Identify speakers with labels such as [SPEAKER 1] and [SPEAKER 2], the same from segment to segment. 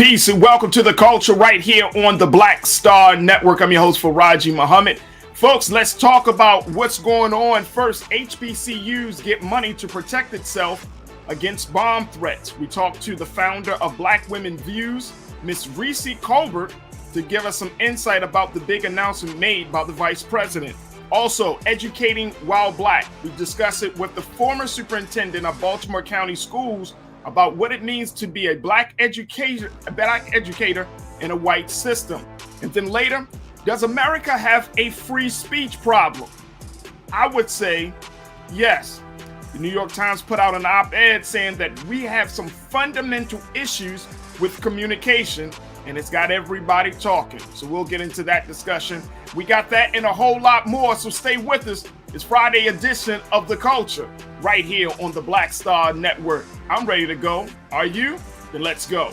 [SPEAKER 1] Peace and welcome to the culture right here on the Black Star Network. I'm your host, Farajii Muhammad. Folks, let's talk about what's going on. First, HBCUs get money to protect itself against bomb threats. We talked to the founder of Black Women Views, Miss Reese Colbert, to give us some insight about the big announcement made by the vice president. Also, educating while black. We discuss it with the former superintendent of Baltimore County Schools about what it means to be a black educator in a white system. And then later, does America have a free speech problem? I would say yes. The New York Times put out an op-ed saying that we have some fundamental issues with communication, and it's got everybody talking. So we'll get into that discussion. We got that and a whole lot more, so stay with us. It's Friday edition of The Culture right here on the Black Star Network. I'm ready to go. Are you? Then let's go.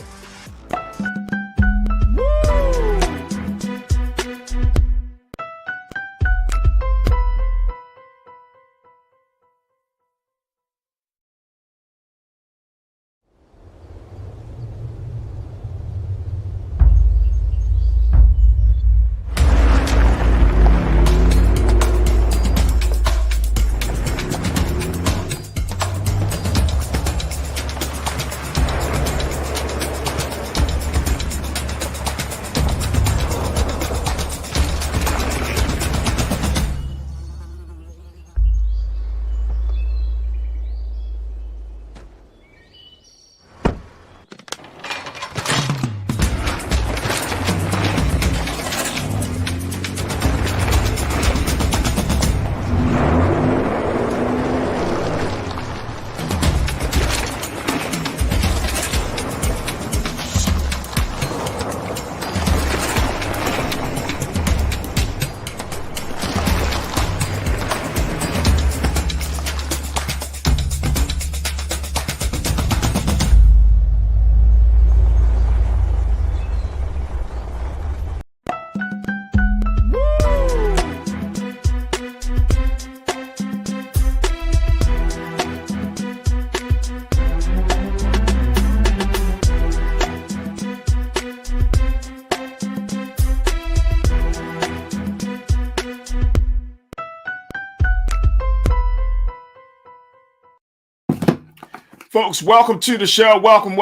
[SPEAKER 1] Folks, welcome to the show. Welcome.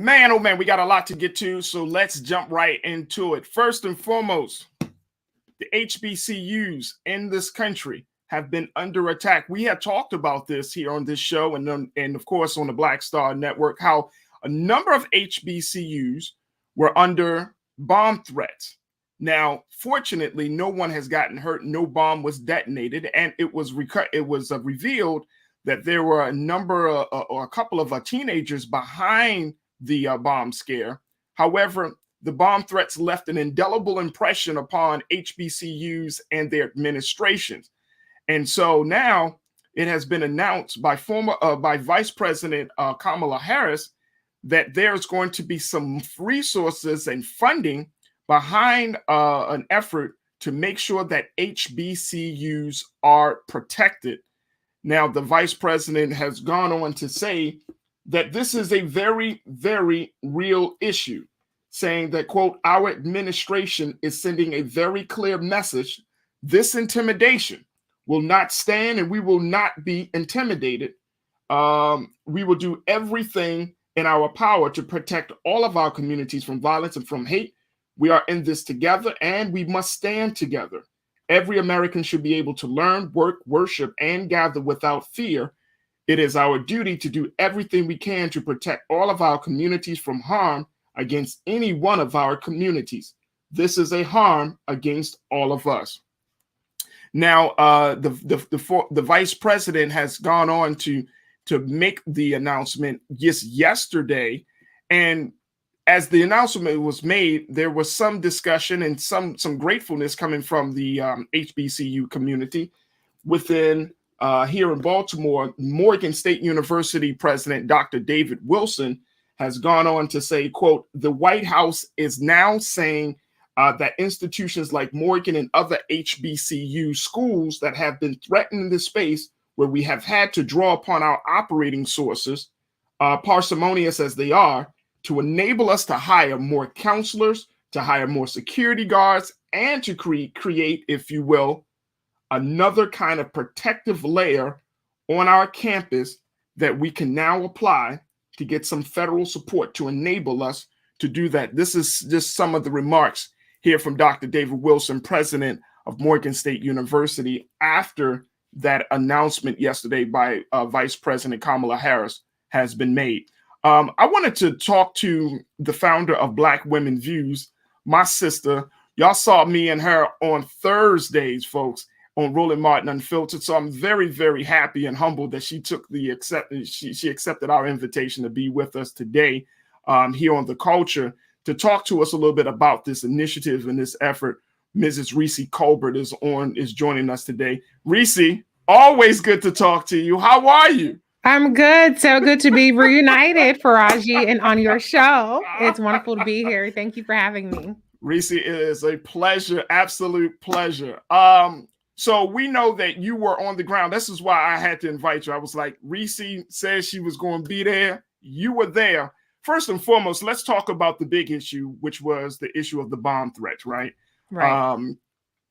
[SPEAKER 1] Man, oh man, we got a lot to get to, so let's jump right into it. First and foremost, the HBCUs in this country have been under attack. We have talked about this here on this show and of course on the Black Star Network, how a number of HBCUs were under bomb threats. Now, fortunately, no one has gotten hurt. No bomb was detonated, and it was revealed that there were a couple of teenagers behind the bomb scare. However, the bomb threats left an indelible impression upon HBCUs and their administrations. And so now it has been announced by Vice President Kamala Harris that there's going to be some resources and funding behind an effort to make sure that HBCUs are protected. Now, the vice president has gone on to say that this is a very, very real issue, saying that, quote, our administration is sending a very clear message. This intimidation will not stand and we will not be intimidated. We will do everything in our power to protect all of our communities from violence and from hate. We are in this together and we must stand together. Every American should be able to learn, work, worship, and gather without fear. It is our duty to do everything we can to protect all of our communities from harm against any one of our communities. This is a harm against all of us. Now, the vice president has gone on to make the announcement just yesterday, and as the announcement was made, there was some discussion and some gratefulness coming from the HBCU community within here in Baltimore. Morgan State University President Dr. David Wilson has gone on to say, quote, the White House is now saying that institutions like Morgan and other HBCU schools that have been threatened in this space where we have had to draw upon our operating sources, parsimonious as they are, to enable us to hire more counselors, to hire more security guards, and to create, if you will, another kind of protective layer on our campus that we can now apply to get some federal support to enable us to do that. This is just some of the remarks here from Dr. David Wilson, president of Morgan State University, after that announcement yesterday by Vice President Kamala Harris has been made. I wanted to talk to the founder of Black Women Views, my sister. Y'all saw me and her on Thursdays, folks, on Roland Martin Unfiltered. So I'm very, very happy and humbled that she took the she accepted our invitation to be with us today here on The Culture to talk to us a little bit about this initiative and this effort. Mrs. Reese Colbert is joining us today. Reese, always good to talk to you. How are you?
[SPEAKER 2] I'm good. So good to be reunited, Farajii, and on your show. It's wonderful to be here. Thank you for having me.
[SPEAKER 1] Reese, it is a pleasure, absolute pleasure. So we know that you were on the ground. This is why I had to invite you. I was like, Reese said she was going to be there. You were there. First and foremost, let's talk about the big issue, which was the issue of the bomb threat, right?
[SPEAKER 2] Right.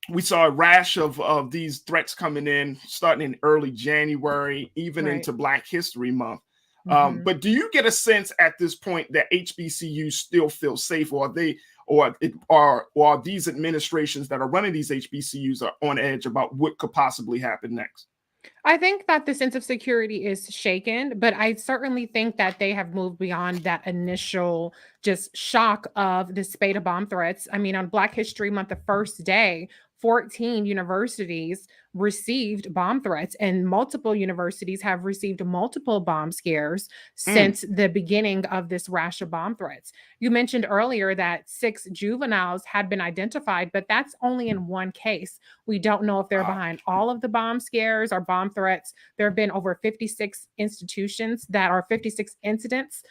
[SPEAKER 1] We saw a rash of these threats coming in, starting in early January, even into Black History Month. But do you get a sense at this point that HBCUs still feel safe, or are these administrations that are running these HBCUs are on edge about what could possibly happen next?
[SPEAKER 2] I think that the sense of security is shaken, but I certainly think that they have moved beyond that initial just shock of the spate of bomb threats. I mean, on Black History Month, the first day, 14 universities received bomb threats, and multiple universities have received multiple bomb scares since the beginning of this rash of bomb threats. You mentioned earlier that 6 juveniles had been identified, but that's only in one case. We don't know if they're behind all of the bomb scares or bomb threats. There have been over 56 institutions that are 56 incidents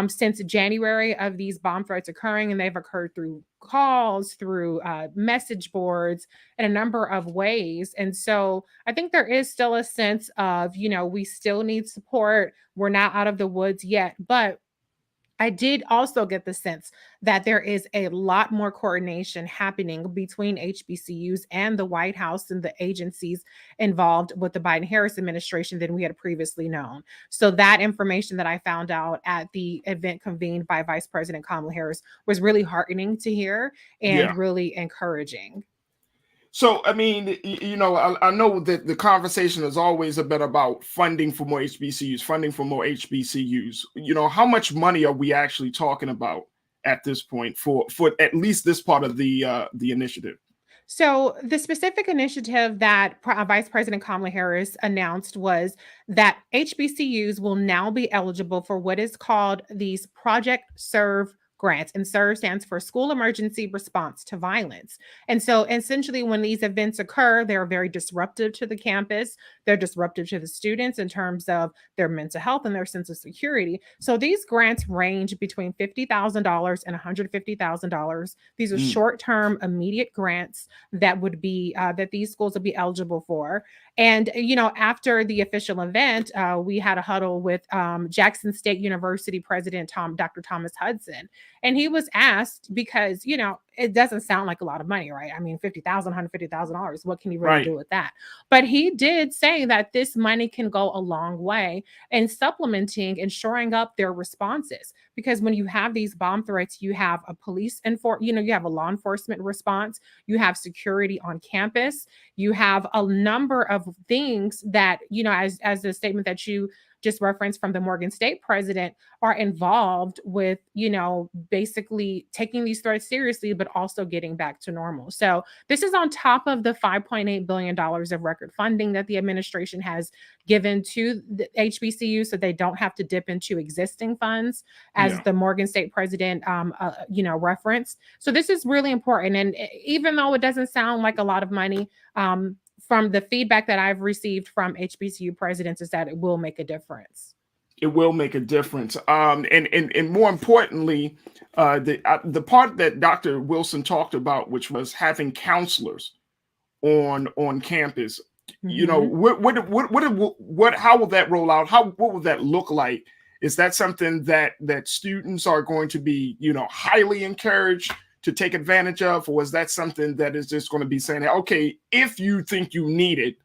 [SPEAKER 2] since January of these bomb threats occurring, and they've occurred through calls, through message boards, in a number of ways. And so I think there is still a sense of, we still need support. We're not out of the woods yet. But I did also get the sense that there is a lot more coordination happening between HBCUs and the White House and the agencies involved with the Biden-Harris administration than we had previously known. So that information that I found out at the event convened by Vice President Kamala Harris was really heartening to hear and really encouraging.
[SPEAKER 1] So, I mean, I know that the conversation is always a bit about funding for more HBCUs, how much money are we actually talking about at this point for at least this part of the initiative?
[SPEAKER 2] So the specific initiative that Vice President Kamala Harris announced was that HBCUs will now be eligible for what is called these Project Serve grants, and SERVE stands for School Emergency Response to Violence. And so essentially when these events occur, they're very disruptive to the campus. They're disruptive to the students in terms of their mental health and their sense of security. So these grants range between $50,000 and $150,000. These are short-term, immediate grants that would be that these schools will be eligible for. And, after the official event, we had a huddle with Jackson State University President Dr. Thomas Hudson. And he was asked, because, it doesn't sound like a lot of money, right? I mean, $50,000, $150,000. What can you really do with that? But he did say that this money can go a long way in supplementing and shoring up their responses. Because when you have these bomb threats, you have a you have a law enforcement response, you have security on campus, you have a number of things that, as the statement that you just referenced from the Morgan State president, are involved with, basically taking these threats seriously, but also getting back to normal. So this is on top of the $5.8 billion of record funding that the administration has given to the HBCU, so they don't have to dip into existing funds, as the Morgan State president, referenced. So this is really important. And even though it doesn't sound like a lot of money, from the feedback that I've received from HBCU presidents, is that it will make a difference.
[SPEAKER 1] It will make a difference. And more importantly, the part that Dr. Wilson talked about, which was having counselors on campus, how will that roll out? What will that look like? Is that something that students are going to be, highly encouraged to take advantage of, or is that something that is just going to be saying, okay, if you think you need it,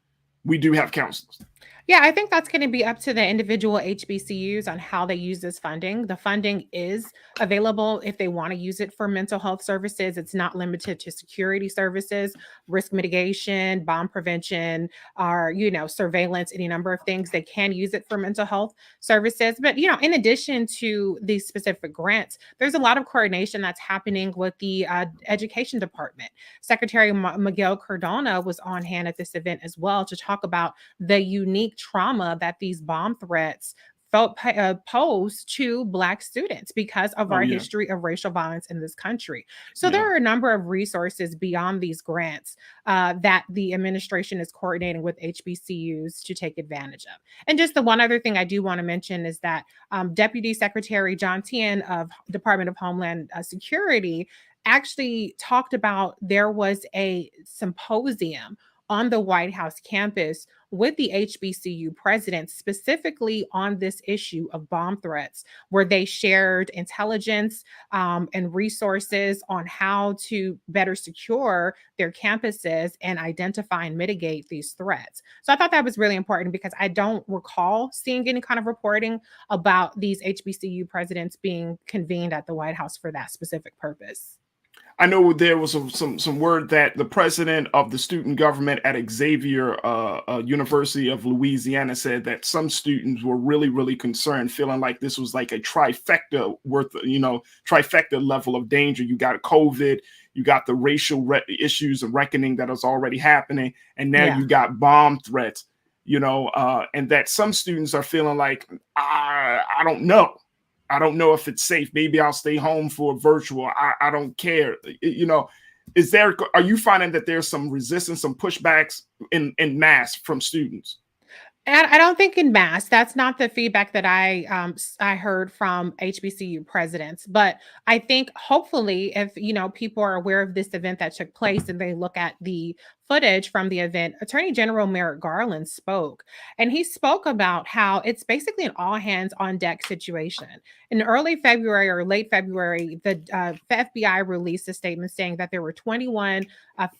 [SPEAKER 1] we do have counselors?
[SPEAKER 2] Yeah, I think that's going to be up to the individual HBCUs on how they use this funding. The funding is available if they want to use it for mental health services. It's not limited to security services, risk mitigation, bomb prevention, or, surveillance, any number of things. They can use it for mental health services. But, in addition to these specific grants, there's a lot of coordination that's happening with the education department. Secretary Miguel Cardona was on hand at this event as well to talk about the unique trauma that these bomb threats pose to Black students because of our history of racial violence in this country. So there are a number of resources beyond these grants that the administration is coordinating with HBCUs to take advantage of. And just the one other thing I do want to mention is that Deputy Secretary John Tien of Department of Homeland Security actually talked about there was a symposium on the White House campus with the HBCU presidents, specifically on this issue of bomb threats, where they shared intelligence and resources on how to better secure their campuses and identify and mitigate these threats. So I thought that was really important because I don't recall seeing any kind of reporting about these HBCU presidents being convened at the White House for that specific purpose.
[SPEAKER 1] I know there was some word that the president of the student government at Xavier University of Louisiana said that some students were really, really concerned, feeling like this was like a trifecta level of danger. You got COVID, you got the racial issues and reckoning that is already happening, and now you got bomb threats. And that some students are feeling like, I don't know. I don't know if it's safe. Maybe I'll stay home for virtual. I don't care. Are you finding that there's some resistance, some pushbacks in mass from students?
[SPEAKER 2] And I don't think in mass. That's not the feedback that I heard from HBCU presidents. But I think hopefully, if people are aware of this event that took place and they look at the footage from the event, Attorney General Merrick Garland spoke, and he spoke about how it's basically an all hands on deck situation. In early February or late February, the FBI released a statement saying that there were 21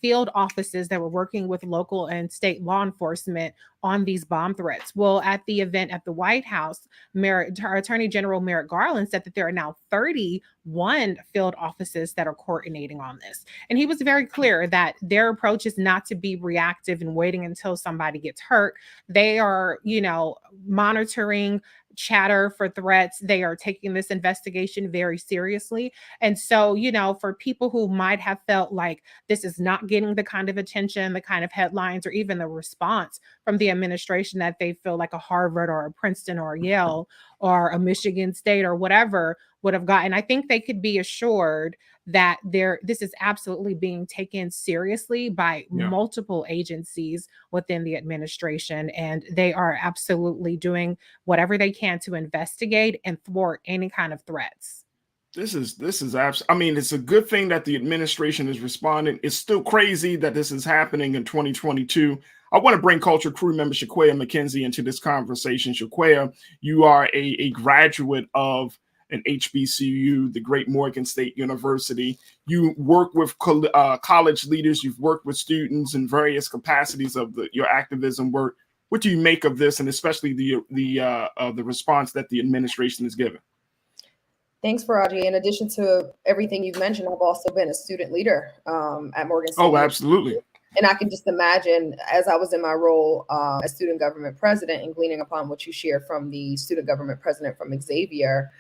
[SPEAKER 2] field offices that were working with local and state law enforcement on these bomb threats. Well, at the event at the White House, Attorney General Merrick Garland said that there are now 31 field offices that are coordinating on this. And he was very clear that their approach is not to be reactive and waiting until somebody gets hurt. They are, monitoring chatter for threats. They are taking this investigation very seriously. And so, for people who might have felt like this is not getting the kind of attention, the kind of headlines, or even the response from the administration that they feel like a Harvard or a Princeton or a Yale or a Michigan State or whatever would have gotten, I think they could be assured that this is absolutely being taken seriously by multiple agencies within the administration, and they are absolutely doing whatever they can to investigate and thwart any kind of threats.
[SPEAKER 1] This is I mean, it's a good thing that the administration is responding. It's still crazy that this is happening in 2022. I want to bring culture crew member Shaquaya McKenzie into this conversation. Shaquaya, you are a graduate of an HBCU, the Great Morgan State University. You work with college leaders. You've worked with students in various capacities of your activism work. What do you make of this, and especially the response that the administration is given?
[SPEAKER 3] Thanks, Farajii. In addition to everything you've mentioned, I've also been a student leader at Morgan State.
[SPEAKER 1] Oh, absolutely.
[SPEAKER 3] And I can just imagine, as I was in my role as student government president and gleaning upon what you shared from the student government president from Xavier,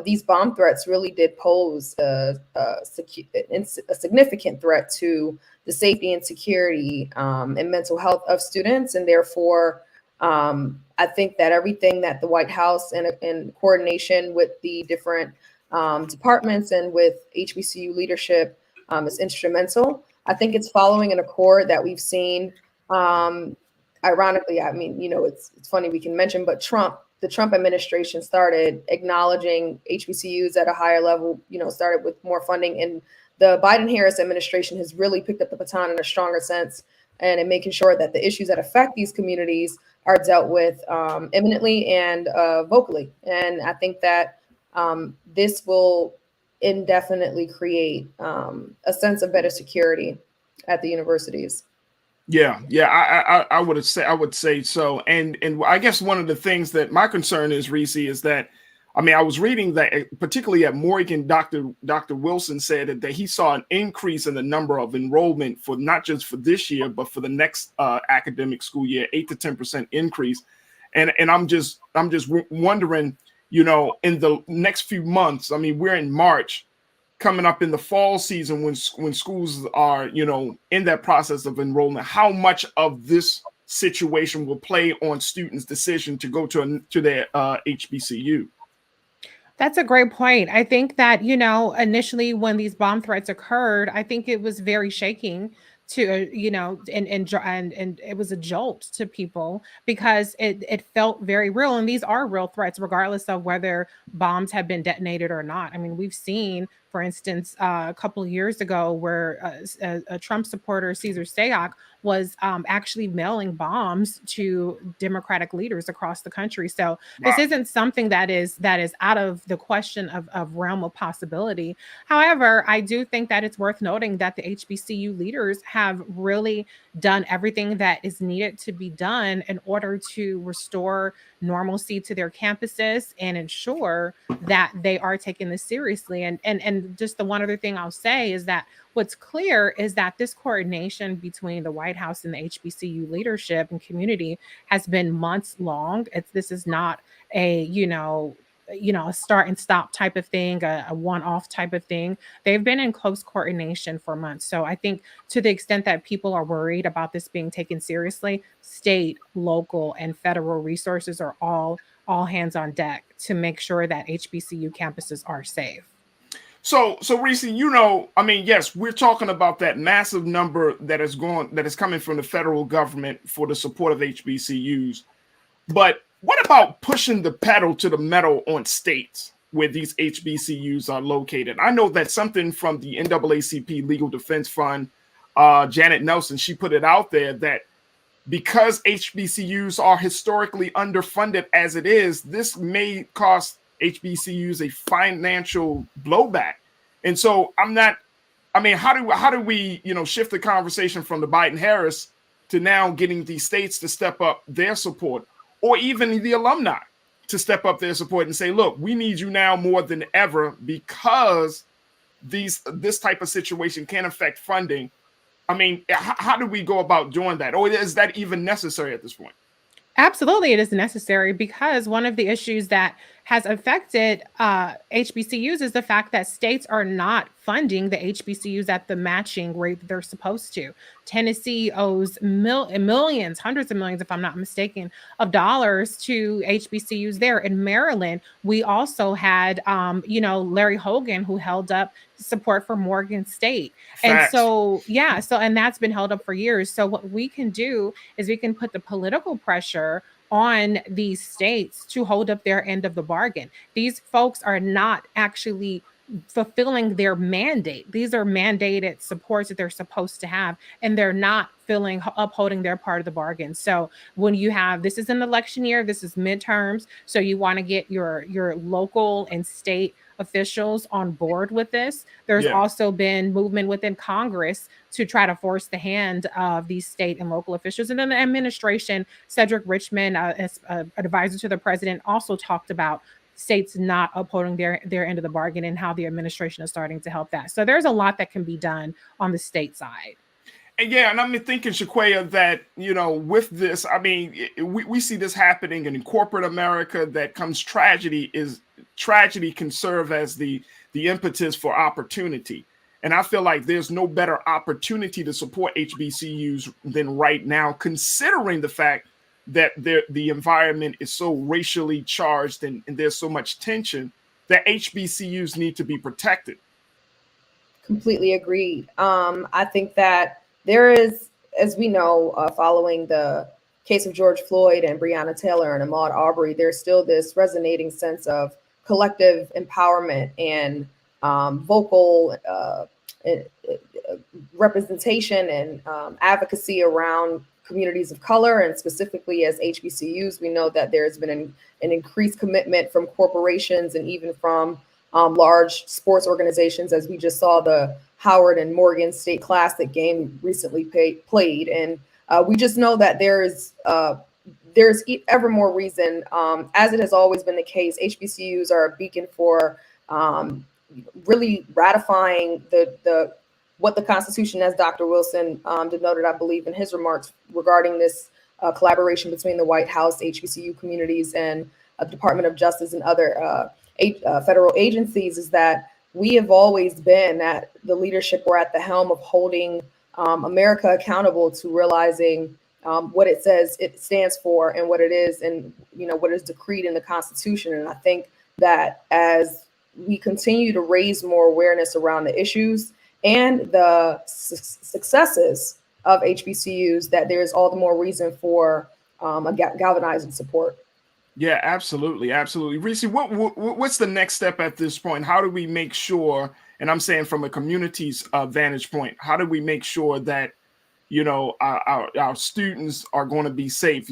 [SPEAKER 3] these bomb threats really did pose a significant threat to the safety and security and mental health of students. And therefore, I think that everything that the White House in coordination with the different departments and with HBCU leadership is instrumental. I think it's following an accord that we've seen. Ironically, I mean, it's funny we can mention, but the Trump administration started acknowledging HBCUs at a higher level, started with more funding. And the Biden-Harris administration has really picked up the baton in a stronger sense and in making sure that the issues that affect these communities are dealt with imminently and vocally. And I think that this will indefinitely create a sense of better security at the universities.
[SPEAKER 1] Yeah, I would say so. And I guess one of the things that my concern is, Reese, is that I mean, I was reading that particularly at Morgan, Dr. Wilson said that he saw an increase in the number of enrollment for not just for this year, but for the next academic school year, 8 to 10% increase. And I'm just wondering, you know, in the next few months, I mean, we're in March, coming up in the fall season when schools are, you know, in that process of enrollment, how much of this situation will play on students' decision to go to their HBCU?
[SPEAKER 2] That's a great point. I think that, you know, initially when these bomb threats occurred, I think it was very shaking to, you know, and it was a jolt to people because it felt very real. And these are real threats, regardless of whether bombs have been detonated or not. I mean, we've seen, for instance, a couple of years ago where a Trump supporter, Caesar Sayoc, was actually mailing bombs to Democratic leaders across the country. So this isn't something that is out of the question of realm of possibility. However, I do think that it's worth noting that the HBCU leaders have really done everything that is needed to be done in order to restore normalcy to their campuses and ensure that they are taking this seriously. And just the one other thing I'll say is that what's clear is that this coordination between the White House and the HBCU leadership and community has been months long. This is not a, a start and stop type of thing, a one-off type of thing. They've been in close coordination for months. So I think to the extent that people are worried about this being taken seriously, state, local, and federal resources are all hands on deck to make sure that HBCU campuses are safe.
[SPEAKER 1] So Reese, you know, I mean, yes, we're talking about that massive number that is coming from the federal government for the support of HBCUs. But what about pushing the pedal to the metal on states where these HBCUs are located? I know that something from the NAACP Legal Defense Fund, Janet Nelson, she put it out there that because HBCUs are historically underfunded as it is, this may cost HBCUs a financial blowback. And so how do we, you know, shift the conversation from the Biden-Harris to now getting these states to step up their support, or even the alumni to step up their support and say, look, we need you now more than ever because this type of situation can affect funding. I mean, how do we go about doing that? Or is that even necessary at this point?
[SPEAKER 2] Absolutely, it is necessary because one of the issues that has affected HBCUs is the fact that states are not funding the HBCUs at the matching rate that they're supposed to. Tennessee owes millions, hundreds of millions, if I'm not mistaken, of dollars to HBCUs there. In Maryland, we also had, Larry Hogan, who held up support for Morgan State.
[SPEAKER 1] Facts.
[SPEAKER 2] And so, and that's been held up for years. So what we can do is we can put the political pressure on these states to hold up their end of the bargain. These folks are not actually fulfilling their mandate. These are mandated supports that they're supposed to have, and they're not upholding their part of the bargain. So when you have, this is an election year, this is midterms, so you want to get your local and state officials on board with this. There's also been movement within Congress to try to force the hand of these state and local officials. And then the administration, Cedric Richmond, as an advisor to the president, also talked about states not upholding their end of the bargain and how the administration is starting to help that. So there's a lot that can be done on the state side.
[SPEAKER 1] And I'm thinking, Shaquaya, that, you know, with this, I mean, we see this happening in corporate America, that comes tragedy can serve as the impetus for opportunity. And I feel like there's no better opportunity to support HBCUs than right now, considering the fact that the environment is so racially charged and there's so much tension that HBCUs need to be protected.
[SPEAKER 3] Completely agreed. I think that there is, as we know, following the case of George Floyd and Breonna Taylor and Ahmaud Arbery, there's still this resonating sense of collective empowerment and vocal representation and advocacy around communities of color, and specifically as HBCUs, we know that there's been an increased commitment from corporations and even from large sports organizations, as we just saw the Howard and Morgan State Classic game recently played. And we just know that there's ever more reason, as it has always been the case. HBCUs are a beacon for really ratifying what the Constitution, as Dr. Wilson denoted, I believe, in his remarks regarding this collaboration between the White House, HBCU communities, and the Department of Justice and other federal agencies, is that we have always been at the leadership or at the helm of holding America accountable to realizing what it says it stands for and what it is, and what is decreed in the Constitution. And I think that as we continue to raise more awareness around the issues and the successes of HBCUs, that there's all the more reason for a galvanizing support.
[SPEAKER 1] Yeah, absolutely. Absolutely. Reese, what's the next step at this point? How do we make sure, and I'm saying from a community's vantage point, how do we make sure that, our students are going to be safe,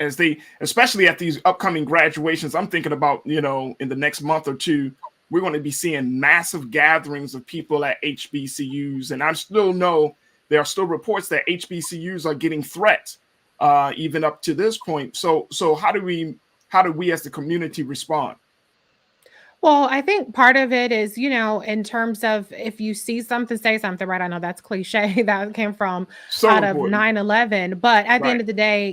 [SPEAKER 1] as they, especially at these upcoming graduations? I'm thinking about, in the next month or two, we're going to be seeing massive gatherings of people at HBCUs. And I still know there are still reports that HBCUs are getting threats, even up to this point. So how do we as the community respond?
[SPEAKER 2] Well, I think part of it is, in terms of if you see something, say something, right? I know that's cliche. That came from out of 9/11. But at the end of the day,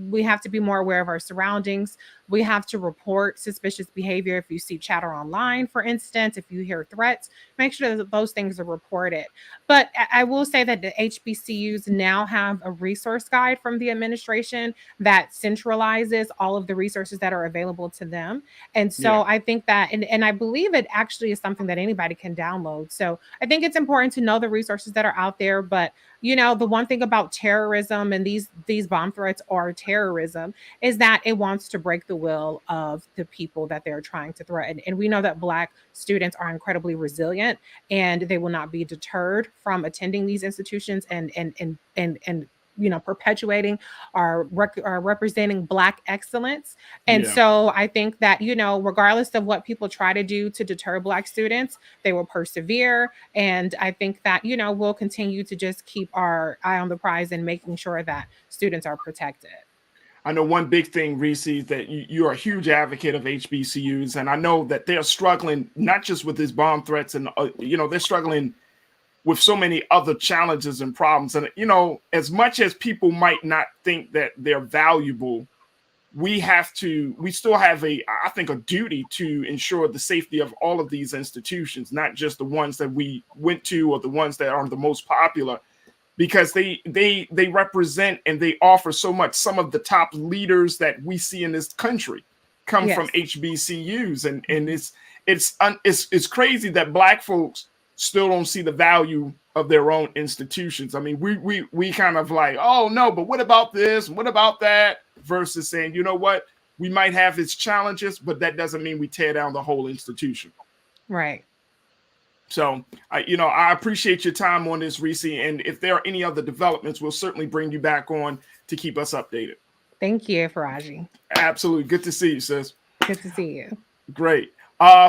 [SPEAKER 2] we have to be more aware of our surroundings. We have to report suspicious behavior. If you see chatter online, for instance, if you hear threats, make sure that those things are reported. But I will say that the HBCUs now have a resource guide from the administration that centralizes all of the resources that are available to them. And so I think that, and I believe it actually is something that anybody can download. So I think it's important to know the resources that are out there. But the one thing about terrorism, and these bomb threats are terrorism, is that it wants to break the will of the people that they're trying to threaten. And we know that Black students are incredibly resilient, and they will not be deterred from attending these institutions and perpetuating or representing Black excellence. And so I think that, regardless of what people try to do to deter Black students, they will persevere. And I think that, we'll continue to just keep our eye on the prize and making sure that students are protected.
[SPEAKER 1] I know one big thing, Reese, is that you're a huge advocate of HBCUs. And I know that they're struggling not just with these bomb threats, and, they're struggling with so many other challenges and problems. And, as much as people might not think that they're valuable, we still have I think, a duty to ensure the safety of all of these institutions, not just the ones that we went to or the ones that are the most popular, because they represent and they offer so much. Some of the top leaders that we see in this country come from HBCUs. And it's crazy that Black folks still don't see the value of their own institutions. I mean, we kind of like, oh no, but what about this? What about that? Versus saying, you know what, we might have its challenges, but that doesn't mean we tear down the whole institution.
[SPEAKER 2] Right.
[SPEAKER 1] So, I appreciate your time on this, Reese. And if there are any other developments, we'll certainly bring you back on to keep us updated.
[SPEAKER 2] Thank you, Farajii.
[SPEAKER 1] Absolutely. Good to see you, sis.
[SPEAKER 2] Good to see you.
[SPEAKER 1] Great.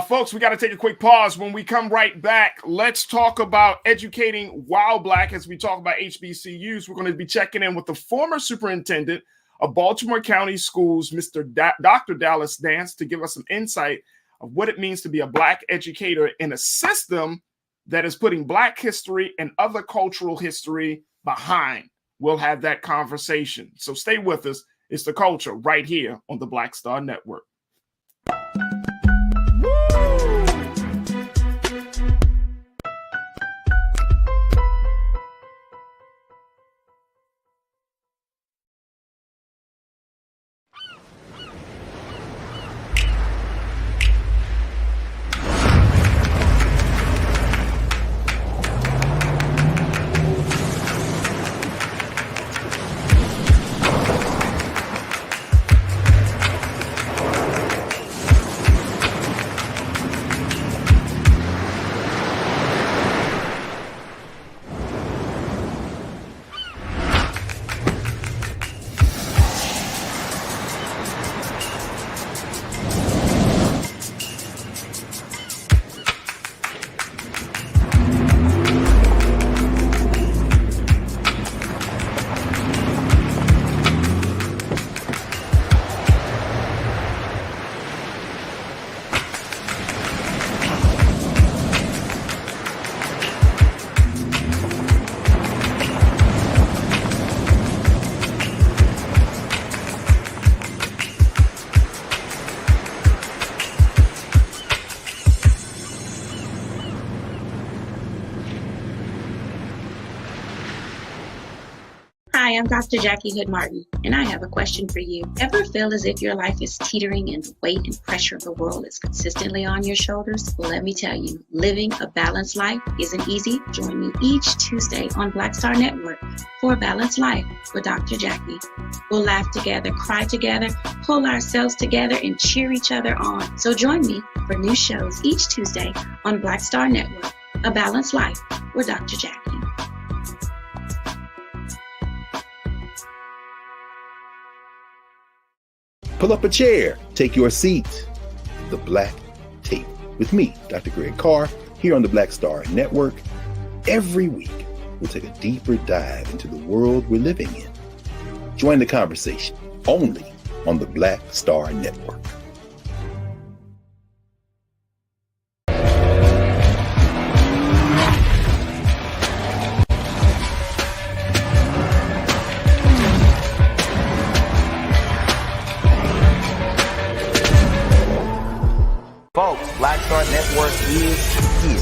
[SPEAKER 1] Folks, we got to take a quick pause. When we come right back, let's talk about educating while Black. As we talk about HBCUs, we're going to be checking in with the former superintendent of Baltimore County Schools, Dr. Dallas Dance, to give us some insight of what it means to be a Black educator in a system that is putting Black history and other cultural history behind. We'll have that conversation. So stay with us. It's The Culture right here on the Black Star Network.
[SPEAKER 4] Hi, I'm Dr. Jackie Hood Martin, and I have a question for you. Ever feel as if your life is teetering and the weight and pressure of the world is consistently on your shoulders? Well, let me tell you, living a balanced life isn't easy. Join me each Tuesday on Black Star Network for A Balanced Life with Dr. Jackie. We'll laugh together, cry together, pull ourselves together, and cheer each other on. So join me for new shows each Tuesday on Black Star Network, A Balanced Life with Dr. Jackie.
[SPEAKER 5] Pull up a chair, take your seat. The Black Tape with me, Dr. Greg Carr, here on the Black Star Network. Every week, we'll take a deeper dive into the world we're living in. Join the conversation only on the Black Star Network.
[SPEAKER 6] Folks, Black Star Network is here.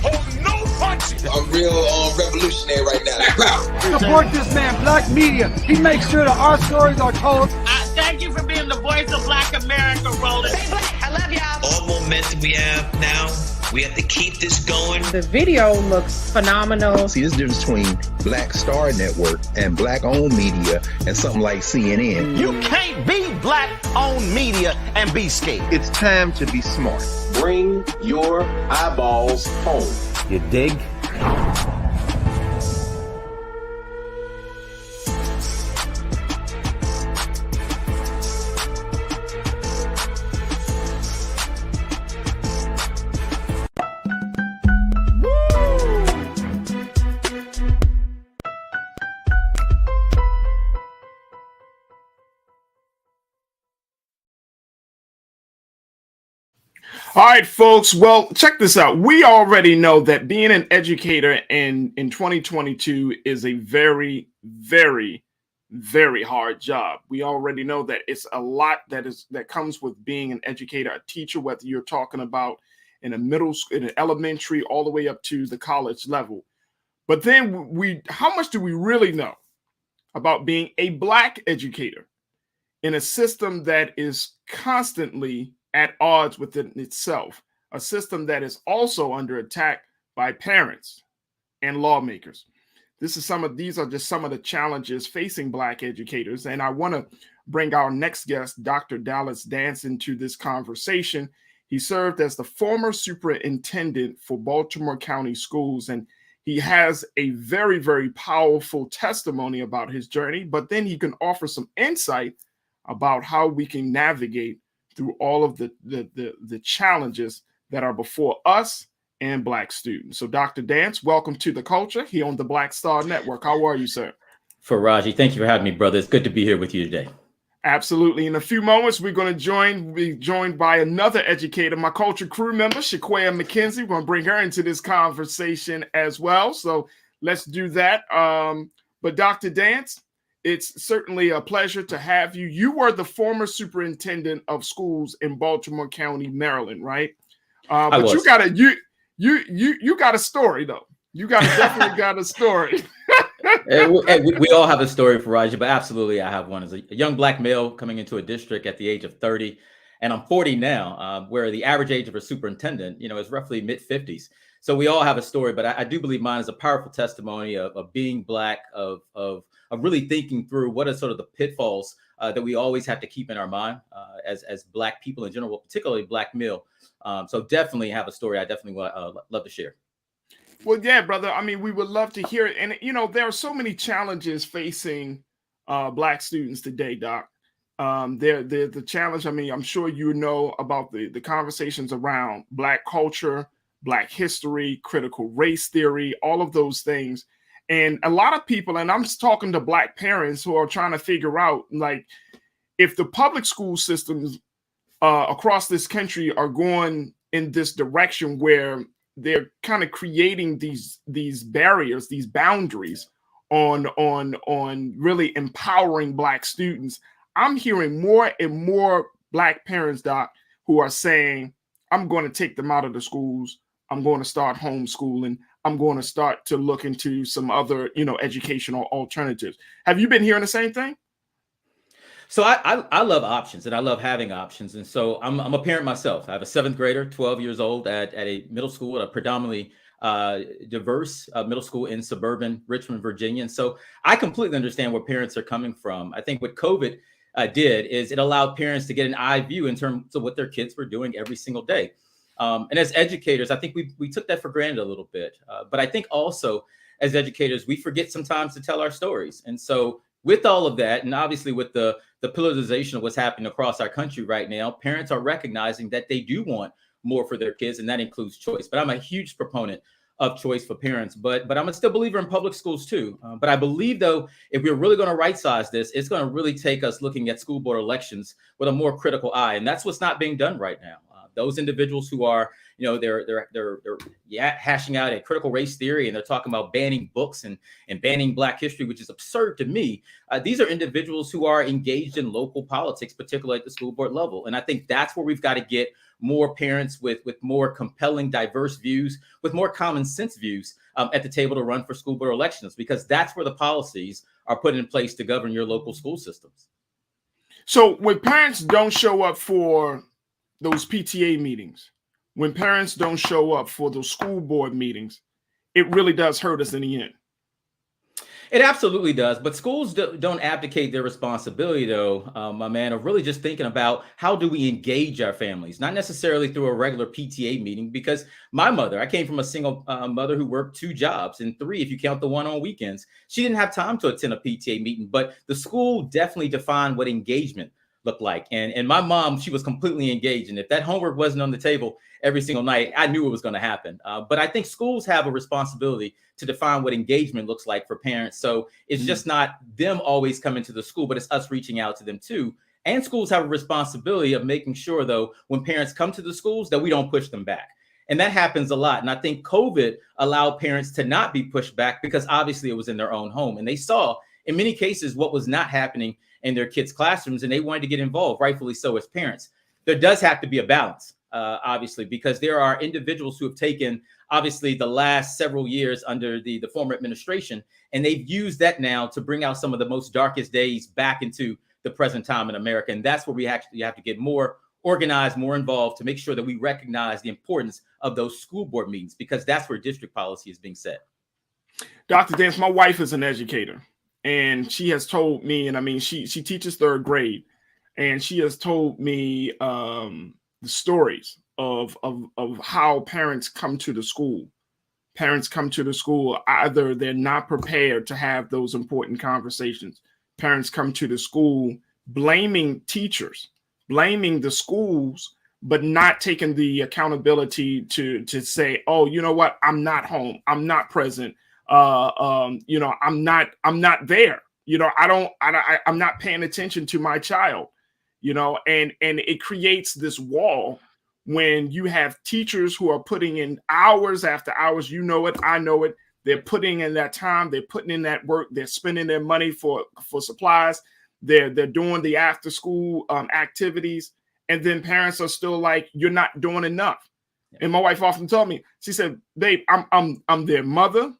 [SPEAKER 7] Oh, no punches!
[SPEAKER 8] I'm real revolutionary right now.
[SPEAKER 9] Support this man, Black Media. He makes sure that our stories are told.
[SPEAKER 7] Thank you for being the voice of Black America, Roland.
[SPEAKER 10] Stay black. I love y'all.
[SPEAKER 11] All momentum we have now, we have to keep this going.
[SPEAKER 2] The video looks phenomenal.
[SPEAKER 5] See, this difference between Black Star Network and Black-owned media and something like CNN.
[SPEAKER 7] You can't be Black-owned media and be scared.
[SPEAKER 12] It's time to be smart.
[SPEAKER 13] Bring your eyeballs home.
[SPEAKER 6] You dig?
[SPEAKER 1] All right, folks. Well, check this out. We already know that being an educator in 2022 is a very, very, very hard job. We already know that it's a lot that comes with being an educator, a teacher, whether you're talking about in a middle school, in an elementary, all the way up to the college level. But then how much do we really know about being a Black educator in a system that is constantly at odds within itself, a system that is also under attack by parents and lawmakers? These are just some of the challenges facing Black educators. And I want to bring our next guest, Dr. Dallas Dance, into this conversation. He served as the former superintendent for Baltimore County Schools, and he has a very, very powerful testimony about his journey, but then he can offer some insight about how we can navigate through all of the challenges that are before us and Black students. So Dr. Dance, welcome to The Culture here on the Black Star Network. How are you, sir?
[SPEAKER 14] Farajii, thank you for having me, brother. It's good to be here with you today.
[SPEAKER 1] Absolutely. In a few moments, we're going to be joined by another educator, my Culture crew member, Shaquaya McKenzie. We're going to bring her into this conversation as well. So let's do that. But Dr. Dance, it's certainly a pleasure to have you. You were the former superintendent of schools in Baltimore County, Maryland, right? But you got a story though. You definitely got a story.
[SPEAKER 14] we all have a story, Farajii, but absolutely I have one. As a young Black male coming into a district at the age of 30, and I'm 40 now, where the average age of a superintendent, is roughly mid-50s. So we all have a story, but I do believe mine is a powerful testimony of being Black, of really thinking through what are sort of the pitfalls that we always have to keep in our mind as Black people in general, particularly Black male. So definitely have a story I definitely love to share.
[SPEAKER 1] Well, yeah, brother. I mean, we would love to hear it. And, there are so many challenges facing Black students today, Doc. The challenge, I mean, I'm sure you know about the conversations around Black culture, Black history, critical race theory, all of those things. And a lot of people, and I'm talking to Black parents who are trying to figure out, like, if the public school systems across this country are going in this direction where they're kind of creating these barriers, these boundaries on really empowering Black students. I'm hearing more and more Black parents, Doc, who are saying, I'm going to take them out of the schools. I'm going to start homeschooling. I'm going to start to look into some other, educational alternatives. Have you been hearing the same thing?
[SPEAKER 14] So I love options, and I love having options. And so I'm a parent myself. I have a 7th grader, 12 years old, at a middle school, a predominantly diverse middle school in suburban Richmond, Virginia. And so I completely understand where parents are coming from. I think what COVID did is it allowed parents to get an eye view in terms of what their kids were doing every single day. And as educators, I think we took that for granted a little bit. But I think also as educators, we forget sometimes to tell our stories. And so with all of that, and obviously with the politicization of what's happening across our country right now, parents are recognizing that they do want more for their kids, and that includes choice. But I'm a huge proponent of choice for parents, but I'm a still believer in public schools too. But I believe, though, if we're really going to right size this, it's going to really take us looking at school board elections with a more critical eye, and that's what's not being done right now. Those individuals who are, they're hashing out a critical race theory, and they're talking about banning books and banning Black history, which is absurd to me. These are individuals who are engaged in local politics, particularly at the school board level. And I think that's where we've got to get more parents with more compelling, diverse views, with more common sense views at the table to run for school board elections, because that's where the policies are put in place to govern your local school systems.
[SPEAKER 1] So when parents don't show up for those PTA meetings, when parents don't show up for those school board meetings, it really does hurt us in the end.
[SPEAKER 14] It absolutely does. But schools don't abdicate their responsibility, though, my man, of really just thinking about how do we engage our families, not necessarily through a regular PTA meeting. Because my mother, I came from a single mother who worked 2 jobs, and 3, if you count the one on weekends. She didn't have time to attend a PTA meeting, but the school definitely defined what engagement looked like. And my mom, she was completely engaged. And if that homework wasn't on the table every single night, I knew it was going to happen. But I think schools have a responsibility to define what engagement looks like for parents. So it's just not them always coming to the school, but it's us reaching out to them too. And schools have a responsibility of making sure, though, when parents come to the schools, that we don't push them back. And that happens a lot. And I think COVID allowed parents to not be pushed back, because obviously it was in their own home. And they saw in many cases what was not happening in their kids' classrooms, and they wanted to get involved, rightfully so, as parents. There does have to be a balance, obviously, because there are individuals who have taken, obviously, the last several years under the former administration, and they've used that now to bring out some of the most darkest days back into the present time in America. And that's where we actually have to get more organized, more involved, to make sure that we recognize the importance of those school board meetings, because that's where district policy is being set.
[SPEAKER 1] Dr. Dance, my wife is an educator, and she has told me, and I mean, she teaches 3rd grade, and she has told me the stories of how parents come to the school. Parents come to the school, either they're not prepared to have those important conversations. Parents come to the school blaming teachers, blaming the schools, but not taking the accountability to say, oh, you know what, I'm not home, I'm not present. I'm not there. I'm not paying attention to my child, and it creates this wall when you have teachers who are putting in hours after hours. You know it, I know it. They're putting in that time, they're putting in that work, they're spending their money for supplies, they're doing the after school activities, and then parents are still like, you're not doing enough. Yeah. And my wife often told me, she said, babe, I'm their mother,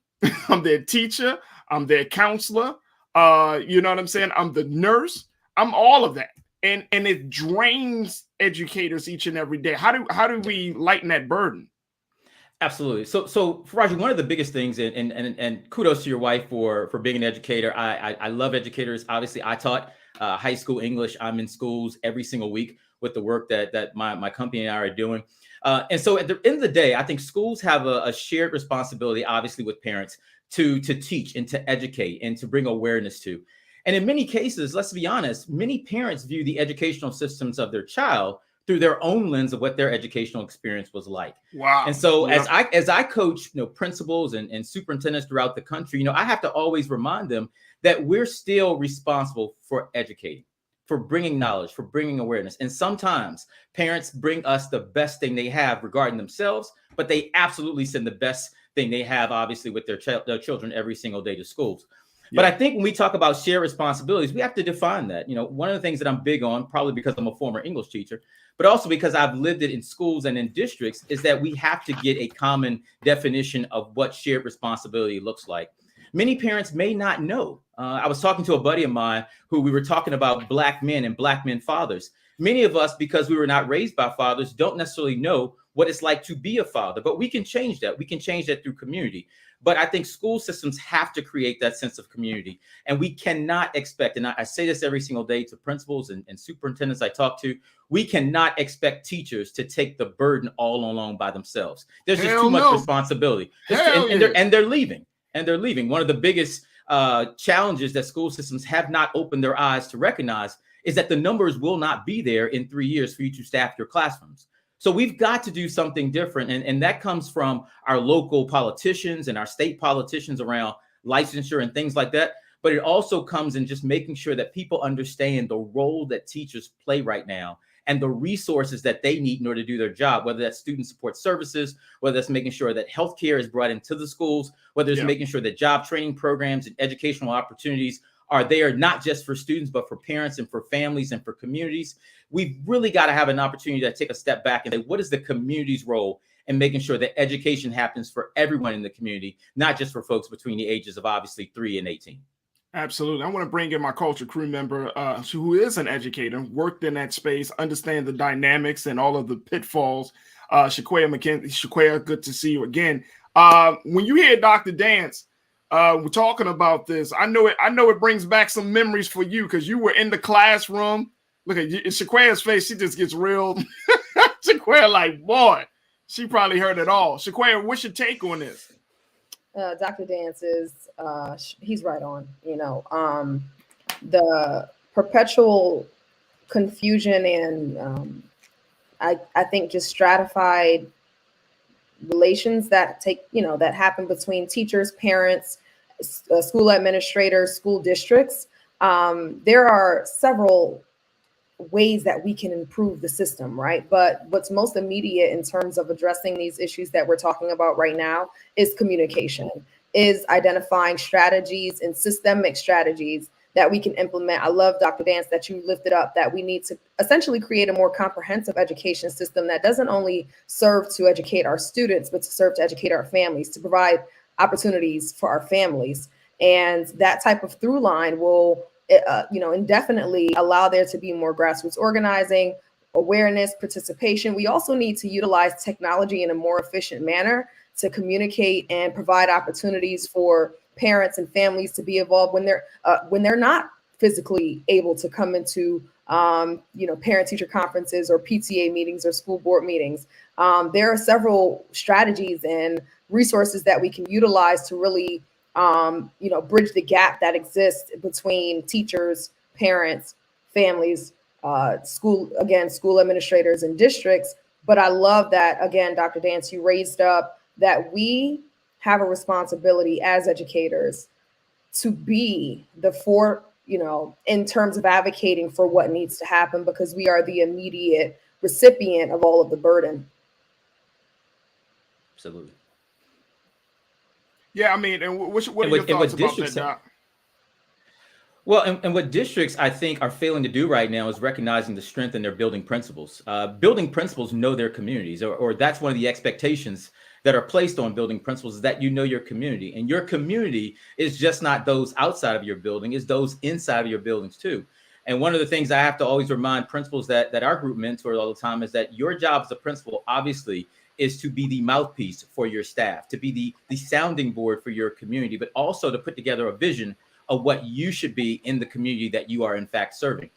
[SPEAKER 1] I'm their teacher, I'm their counselor, you know what I'm saying? I'm the nurse, I'm all of that. And it drains educators each and every day. How do we lighten that burden?
[SPEAKER 14] Absolutely. So Farajii, one of the biggest things, and kudos to your wife for being an educator. I love educators. Obviously, I taught high school English. I'm in schools every single week with the work that my company and I are doing. And so at the end of the day, I think schools have a shared responsibility, obviously, with parents to teach and to educate and to bring awareness to. And in many cases, let's be honest, many parents view the educational systems of their child through their own lens of what their educational experience was like.
[SPEAKER 1] Wow.
[SPEAKER 14] And so as I coach, principals and superintendents throughout the country, I have to always remind them that we're still responsible for educating, for bringing knowledge, for bringing awareness. And sometimes parents bring us the best thing they have regarding themselves, but they absolutely send the best thing they have, obviously, with their children every single day to schools. But I think when we talk about shared responsibilities, we have to define that. You know, one of the things that I'm big on, probably because I'm a former English teacher, but also because I've lived it in schools and in districts, is that we have to get a common definition of what shared responsibility looks like. Many parents may not know. I was talking to a buddy of mine who we were talking about Black men and Black men fathers. Many of us, because we were not raised by fathers, don't necessarily know what it's like to be a father, but we can change that. We can change that through community. But I think school systems have to create that sense of community. And we cannot expect, and I say this every single day to principals and superintendents I talk to, we cannot expect teachers to take the burden all alone by themselves. There's just too much responsibility. And they're leaving. And they're leaving. One of the biggest challenges that school systems have not opened their eyes to recognize is that the numbers will not be there in 3 years for you to staff your classrooms. So we've got to do something different. And that comes from our local politicians and our state politicians around licensure and things like that. But it also comes in just making sure that people understand the role that teachers play right now and the resources that they need in order to do their job, whether that's student support services, whether that's making sure that healthcare is brought into the schools, whether it's making sure that job training programs and educational opportunities are there, not just for students, but for parents and for families and for communities. We've really got to have an opportunity to take a step back and say, what is the community's role in making sure that education happens for everyone in the community, not just for folks between the ages of obviously 3 and 18.
[SPEAKER 1] Absolutely. I want to bring in my culture crew member who is an educator, worked in that space, understand the dynamics and all of the pitfalls. Shaquaya McKenzie. Shaquaya, good to see you again. When you hear Dr. Dance, we're talking about this. I know it brings back some memories for you because you were in the classroom. Look at Shaquaya's face. She just gets real. Shaquaya, like, boy, she probably heard it all. Shaquaya, what's your take on this?
[SPEAKER 3] Dr. Dance is, he's right on, the perpetual confusion and I think just stratified relations that that happen between teachers, parents, school administrators, school districts. There are several ways that we can improve the system, right? But what's most immediate in terms of addressing these issues that we're talking about right now is communication, is identifying strategies and systemic strategies that we can implement. I love, Dr. Dance, that you lifted up that we need to essentially create a more comprehensive education system that doesn't only serve to educate our students, but to serve to educate our families, to provide opportunities for our families. And that type of through line will indefinitely allow there to be more grassroots organizing, awareness, participation. We also need to utilize technology in a more efficient manner to communicate and provide opportunities for parents and families to be involved when they're not physically able to come into parent-teacher conferences or PTA meetings or school board meetings. There are several strategies and resources that we can utilize to really bridge the gap that exists between teachers, parents, families, school administrators and districts. But I love that, again, Dr. Dance, you raised up that we have a responsibility as educators to be the in terms of advocating for what needs to happen, because we are the immediate recipient of all of the burden.
[SPEAKER 14] Absolutely.
[SPEAKER 1] Yeah, I mean, and what are your thoughts about that, Doc?
[SPEAKER 14] Well, and what districts, I think, are failing to do right now is recognizing the strength in their building principals. Building principals know their communities, or that's one of the expectations that are placed on building principals, is that you know your community. And your community is just not those outside of your building, it's those inside of your buildings too. And one of the things I have to always remind principals that our group mentors all the time is that your job as a principal, obviously, is to be the mouthpiece for your staff, to be the sounding board for your community, but also to put together a vision of what you should be in the community that you are in fact serving.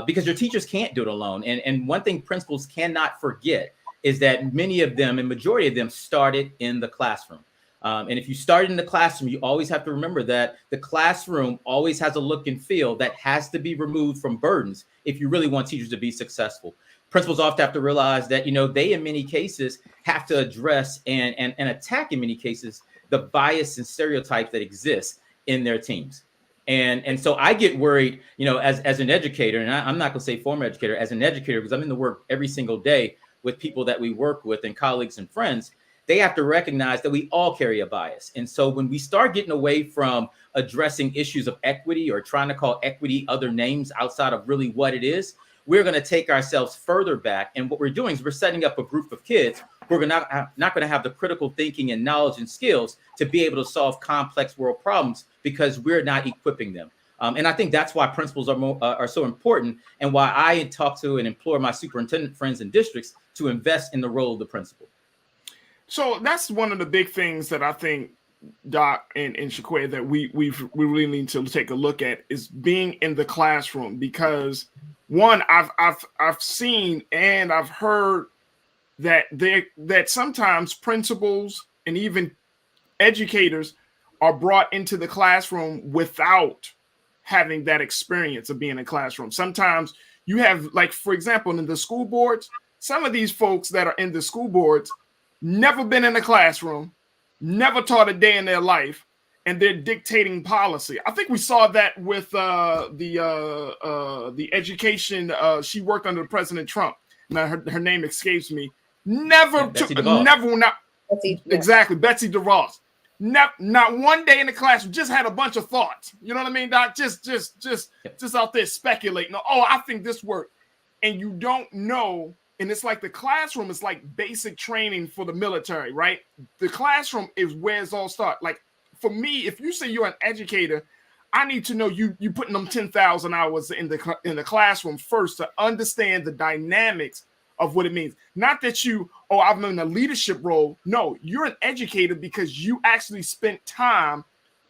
[SPEAKER 14] Because your teachers can't do it alone. And one thing principals cannot forget is that many of them, and majority of them, started in the classroom. And if you started in the classroom, you always have to remember that the classroom always has a look and feel that has to be removed from burdens if you really want teachers to be successful. Principals often have to realize that, they in many cases have to address and attack in many cases the bias and stereotypes that exist in their teams. And so I get worried, as an educator, and I'm not going to say former educator, as an educator, because I'm in the work every single day with people that we work with and colleagues and friends, they have to recognize that we all carry a bias. And so when we start getting away from addressing issues of equity or trying to call equity other names outside of really what it is, we're going to take ourselves further back. And what we're doing is we're setting up a group of kids who are not going to have the critical thinking and knowledge and skills to be able to solve complex world problems because we're not equipping them. And I think that's why principals are so important, and why I talk to and implore my superintendent friends in districts to invest in the role of the principal.
[SPEAKER 1] So that's one of the big things that I think, Doc and Shaquia, that we really need to take a look at is being in the classroom. Because one, I've seen and I've heard that sometimes principals and even educators are brought into the classroom without having that experience of being in a classroom. Sometimes you have, like, for example, in the school boards, some of these folks that are in the school boards never been in a classroom, never taught a day in their life, and they're dictating policy. I think we saw that with the education. She worked under President Trump. Now her name escapes me. Exactly, Betsy DeVos. Not one day in the classroom, just had a bunch of thoughts. You know what I mean, Doc? Just out there speculating. Oh, I think this worked. And you don't know. And it's like the classroom is like basic training for the military, right? The classroom is where it's all starts. Like for me, if you say you're an educator, I need to know you putting them 10,000 hours in the classroom first to understand the dynamics of what it means. Not that I'm in a leadership role. No, you're an educator because you actually spent time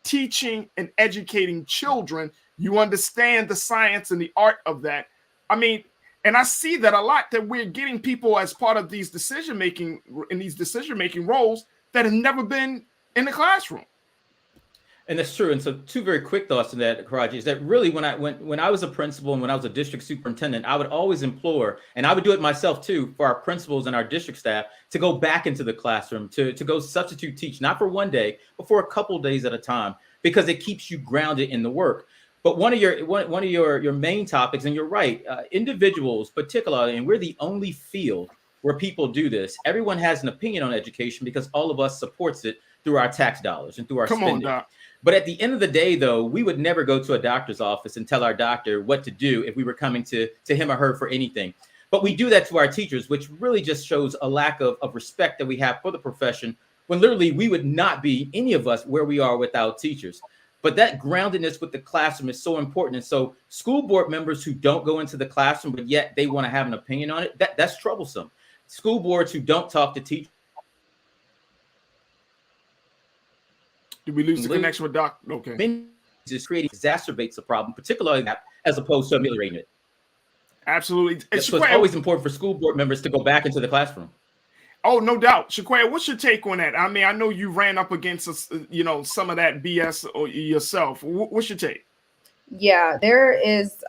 [SPEAKER 1] teaching and educating children. You understand the science and the art of that. I mean, and I see that a lot, that we're getting people as part of these decision-making roles that have never been in the classroom.
[SPEAKER 14] And that's true. And so two very quick thoughts on that, Farajii, is that really when I was a principal and when I was a district superintendent, I would always implore, and I would do it myself too, for our principals and our district staff to go back into the classroom, to go substitute teach, not for one day, but for a couple of days at a time, because it keeps you grounded in the work. But one of your main topics, and you're right, individuals particularly, and we're the only field where people do this. Everyone has an opinion on education because all of us supports it through our tax dollars and through our spending. Come on, Doc. But at the end of the day, though, we would never go to a doctor's office and tell our doctor what to do if we were coming to him or her for anything. But we do that to our teachers, which really just shows a lack of respect that we have for the profession, when literally we would not be, any of us, where we are without teachers. But that groundedness with the classroom is so important. And so school board members who don't go into the classroom, but yet they want to have an opinion on it, that's troublesome. School boards who don't talk to teachers.
[SPEAKER 1] Did we lose the connection with Doc? Okay.
[SPEAKER 14] Just exacerbates the problem, particularly as opposed to ameliorating it.
[SPEAKER 1] Absolutely.
[SPEAKER 14] So it's always important for school board members to go back into the classroom.
[SPEAKER 1] Oh, no doubt. Shaquia, what's your take on that? I mean, I know you ran up against, some of that BS yourself. What's your take?
[SPEAKER 3] Yeah, there is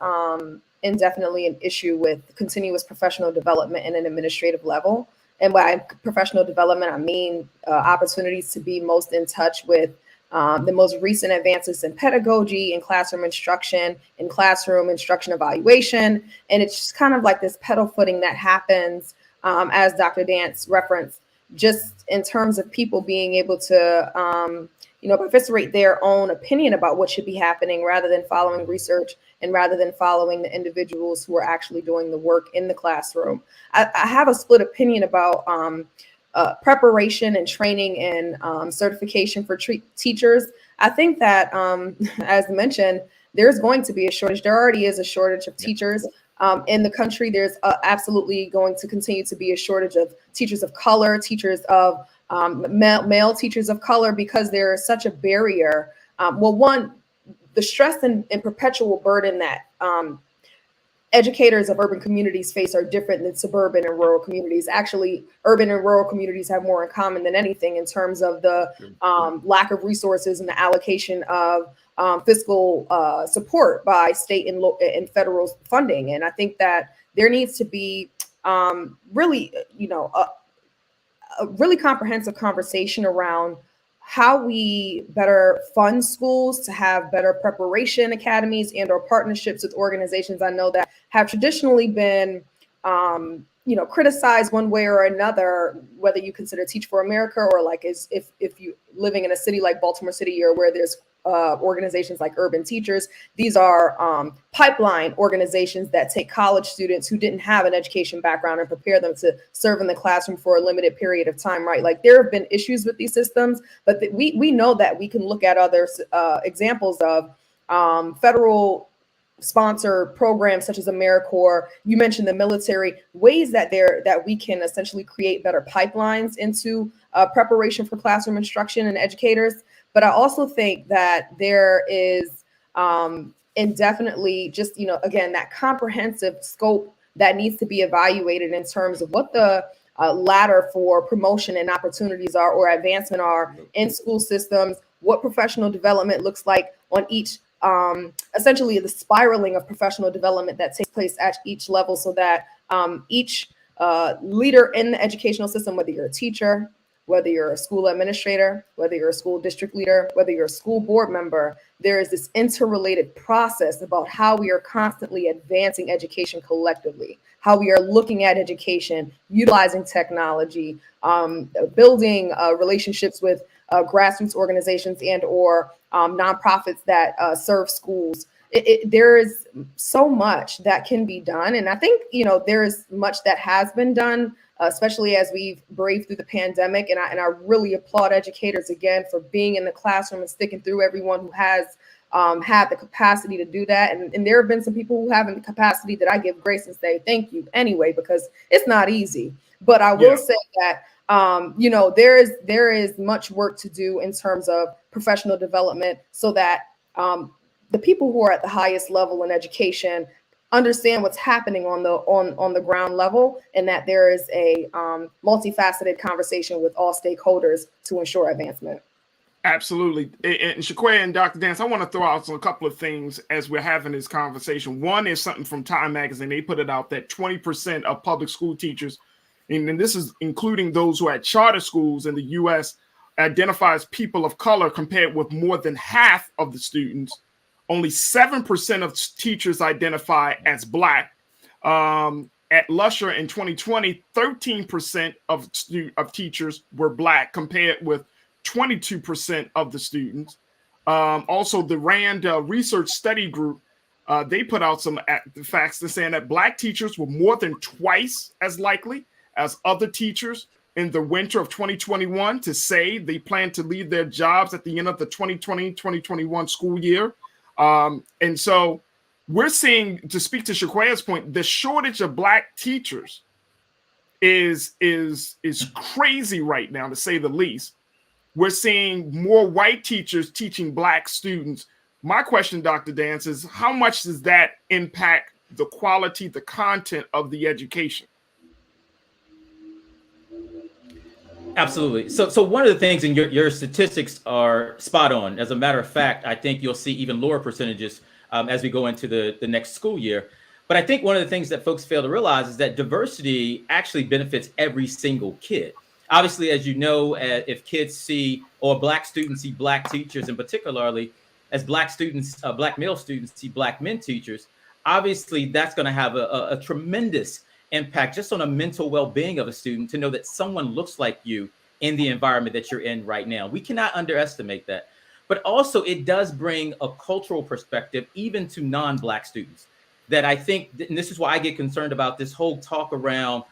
[SPEAKER 3] indefinitely an issue with continuous professional development in an administrative level. And by professional development, I mean opportunities to be most in touch with the most recent advances in pedagogy, in classroom instruction evaluation. And it's just kind of like this pedal footing that happens, as Dr. Dance referenced, just in terms of people being able to, eviscerate their own opinion about what should be happening rather than following research and rather than following the individuals who are actually doing the work in the classroom. I have a split opinion about preparation and training and certification for teachers. I think that, as mentioned, there's going to be a shortage. There already is a shortage of teachers in the country. There's absolutely going to continue to be a shortage of teachers of color, teachers of male teachers of color, because there is such a barrier. The stress and perpetual burden that educators of urban communities face are different than suburban and rural communities. Actually, urban and rural communities have more in common than anything in terms of the lack of resources and the allocation of fiscal support by state and federal funding. And I think that there needs to be really, a really comprehensive conversation around how we better fund schools to have better preparation academies and or partnerships with organizations I know that have traditionally been criticize one way or another, whether you consider Teach for America or like if you living in a city like Baltimore City or where there's organizations like Urban Teachers. These are pipeline organizations that take college students who didn't have an education background and prepare them to serve in the classroom for a limited period of time, right? Like there have been issues with these systems, but we know that we can look at other examples of federal sponsor programs such as AmeriCorps. You mentioned the military, ways that we can essentially create better pipelines into preparation for classroom instruction and educators. But I also think that there is indefinitely just, again, that comprehensive scope that needs to be evaluated in terms of what the ladder for promotion and opportunities are or advancement are in school systems, what professional development looks like on each essentially the spiraling of professional development that takes place at each level, so that each leader in the educational system, whether you're a teacher, whether you're a school administrator, whether you're a school district leader, whether you're a school board member, there is this interrelated process about how we are constantly advancing education collectively, how we are looking at education, utilizing technology, building relationships with grassroots organizations and or nonprofits that serve schools. There is so much that can be done. And I think, there is much that has been done, especially as we've braved through the pandemic. And I really applaud educators again for being in the classroom and sticking through, everyone who has had the capacity to do that. And there have been some people who haven't the capacity that I give grace and say thank you anyway, because it's not easy. But I will say that there is much work to do in terms of professional development, so that the people who are at the highest level in education understand what's happening on the ground level, and that there is a multifaceted conversation with all stakeholders to ensure advancement.
[SPEAKER 1] Absolutely. And Shaquaya and Dr. Dance, I want to throw out a couple of things as we're having this conversation. One is something from Time Magazine. They put it out that 20% of public school teachers, and this is including those who are at charter schools in the U.S., identifies people of color, compared with more than half of the students. Only 7% of teachers identify as Black. At Lusher in 2020, 13% of teachers were Black, compared with 22% of the students. Also, the RAND Research Study Group, they put out some facts to saying that Black teachers were more than twice as likely as other teachers in the winter of 2021 to say they plan to leave their jobs at the end of the 2020-2021 school year. And so we're seeing, to speak to Shaquaya's point, the shortage of Black teachers is crazy right now, to say the least. We're seeing more white teachers teaching Black students. My question, Dr. Dance, is how much does that impact the quality, the content of the education?
[SPEAKER 14] Absolutely. So one of the things, and your statistics are spot on. As a matter of fact, I think you'll see even lower percentages as we go into the next school year. But I think one of the things that folks fail to realize is that diversity actually benefits every single kid. Obviously, as you know, if kids see, or Black students see Black teachers, and particularly as Black students, Black male students see Black men teachers, obviously that's going to have a tremendous impact just on a mental well-being of a student, to know that someone looks like you in the environment that you're in right now. We cannot underestimate that. But also it does bring a cultural perspective even to non-Black students, that I think, and this is why I get concerned about this whole talk around,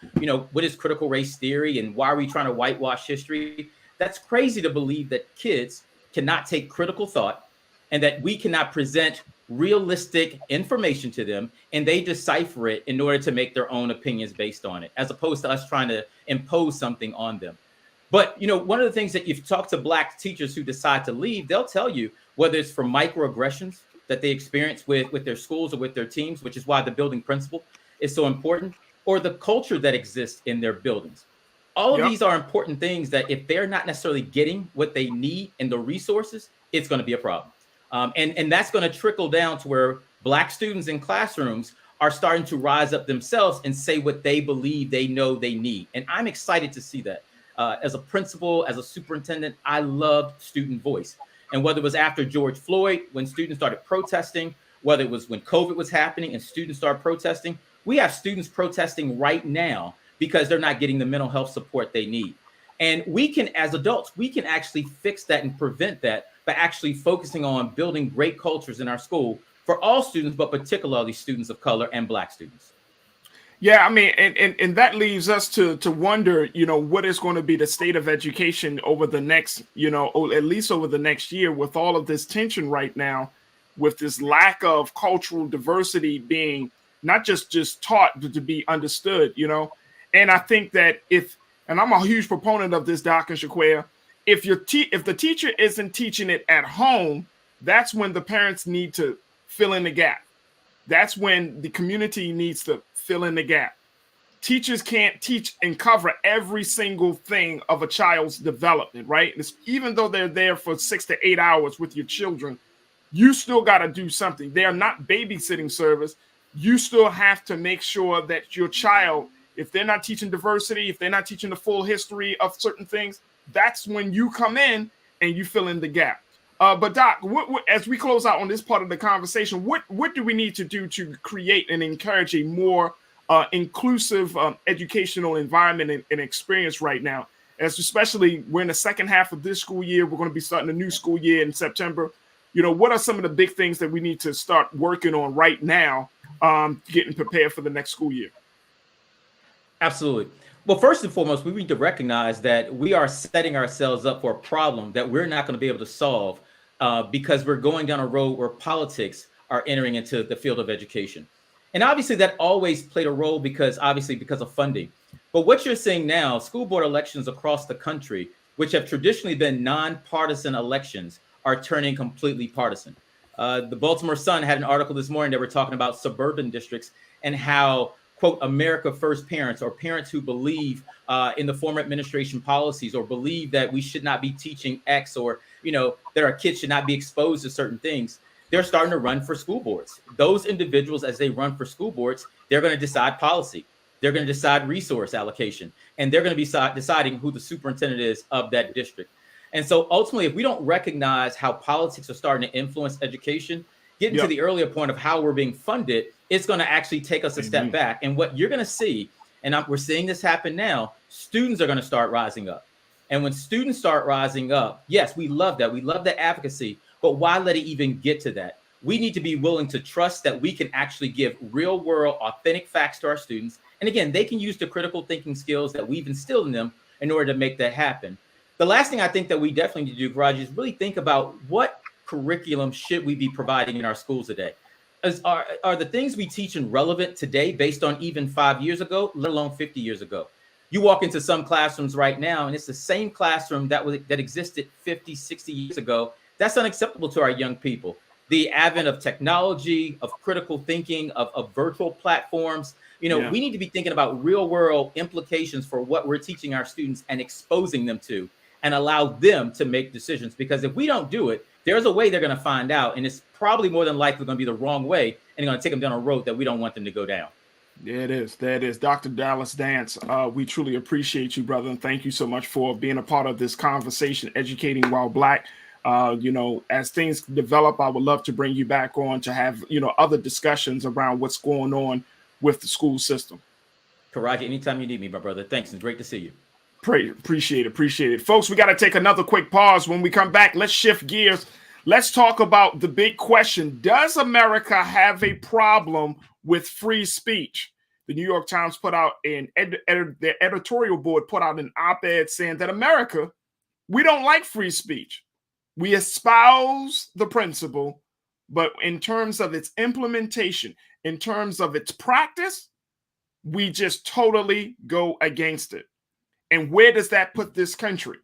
[SPEAKER 14] what is critical race theory and why are we trying to whitewash history? That's crazy to believe that kids cannot take critical thought and that we cannot present realistic information to them and they decipher it in order to make their own opinions based on it, as opposed to us trying to impose something on them. But, one of the things that you've talked to Black teachers who decide to leave, they'll tell you whether it's from microaggressions that they experience with their schools or with their teams, which is why the building principle is so important, or the culture that exists in their buildings. All of these are important things that if they're not necessarily getting what they need and the resources, it's going to be a problem. And that's going to trickle down to where Black students in classrooms are starting to rise up themselves and say what they believe they know they need. And I'm excited to see that. As a principal, as a superintendent, I loved student voice. And whether it was after George Floyd, when students started protesting, whether it was when COVID was happening and students started protesting, we have students protesting right now because they're not getting the mental health support they need. And we can, as adults, we can actually fix that and prevent that by actually focusing on building great cultures in our school for all students, but particularly students of color and Black students.
[SPEAKER 1] Yeah, I mean, and that leaves us to wonder, what is going to be the state of education over the next, or at least over the next year, with all of this tension right now, with this lack of cultural diversity being not just taught, but to be understood, And I think that and I'm a huge proponent of this, Doc and Shaquia, if the teacher isn't teaching it at home, that's when the parents need to fill in the gap. That's when the community needs to fill in the gap. Teachers can't teach and cover every single thing of a child's development, right? Even though they're there for 6 to 8 hours with your children, you still got to do something. They are not babysitting service. You still have to make sure that your child, if they're not teaching diversity, if they're not teaching the full history of certain things, that's when you come in and you fill in the gap. But Doc, as we close out on this part of the conversation, what do we need to do to create and encourage a more inclusive educational environment and experience right now? As especially we're in the second half of this school year, we're going to be starting a new school year in September. What are some of the big things that we need to start working on right now, getting prepared for the next school year?
[SPEAKER 14] Absolutely. Well, first and foremost, we need to recognize that we are setting ourselves up for a problem that we're not going to be able to solve because we're going down a road where politics are entering into the field of education. And obviously that always played a role because of funding. But what you're seeing now, school board elections across the country, which have traditionally been nonpartisan elections, are turning completely partisan. The Baltimore Sun had an article this morning that were talking about suburban districts and how, quote, America First parents, or parents who believe in the former administration policies, or believe that we should not be teaching X, or, that our kids should not be exposed to certain things, they're starting to run for school boards. Those individuals, as they run for school boards, they're going to decide policy. They're going to decide resource allocation, and they're going to be deciding who the superintendent is of that district. And so ultimately, if we don't recognize how politics are starting to influence education, getting to the earlier point of how we're being funded, it's going to actually take us a step back. And what you're going to see, and we're seeing this happen now, students are going to start rising up. And when students start rising up, yes, we love that. We love that advocacy, but why let it even get to that? We need to be willing to trust that we can actually give real world, authentic facts to our students. And again, they can use the critical thinking skills that we've instilled in them in order to make that happen. The last thing I think that we definitely need to do, Farajii, is really think about what curriculum should we be providing in our schools today? Are the things we teach relevant today based on even 5 years ago, let alone 50 years ago? You walk into some classrooms right now, and it's the same classroom that existed 50, 60 years ago. That's unacceptable to our young people. The advent of technology, of critical thinking, of virtual platforms, we need to be thinking about real world implications for what we're teaching our students and exposing them to, and allow them to make decisions. Because if we don't do it, there's a way they're going to find out, and it's probably more than likely going to be the wrong way, and going to take them down a road that we don't want them to go down.
[SPEAKER 1] There it is. There it is. Dr. Dallas Dance, we truly appreciate you, brother, and thank you so much for being a part of this conversation, Educating While Black. As things develop, I would love to bring you back on to have, other discussions around what's going on with the school system.
[SPEAKER 14] Farajii, anytime you need me, my brother. Thanks. It's great to see you.
[SPEAKER 1] Appreciate it. Folks, we got to take another quick pause. When we come back, let's shift gears. Let's talk about the big question. Does America have a problem with free speech? The New York Times put out their editorial board put out an op-ed saying that America, we don't like free speech. We espouse the principle, but in terms of its implementation, in terms of its practice, we just totally go against it. And where does that put this country?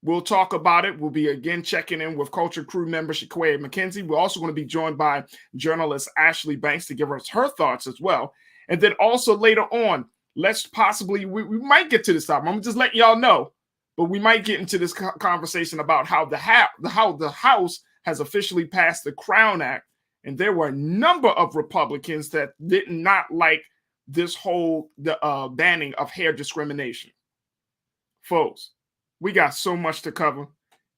[SPEAKER 1] We'll talk about it. We'll be again checking in with Culture Crew member Shaquia McKenzie. We're also going to be joined by journalist Ashley Banks to give us her thoughts as well. And then also later on, let's possibly, we might get to this topic. I'm just letting y'all know, but we might get into this conversation about how the House has officially passed the Crown Act. And there were a number of Republicans that did not like this whole banning of hair discrimination. Folks, we got so much to cover,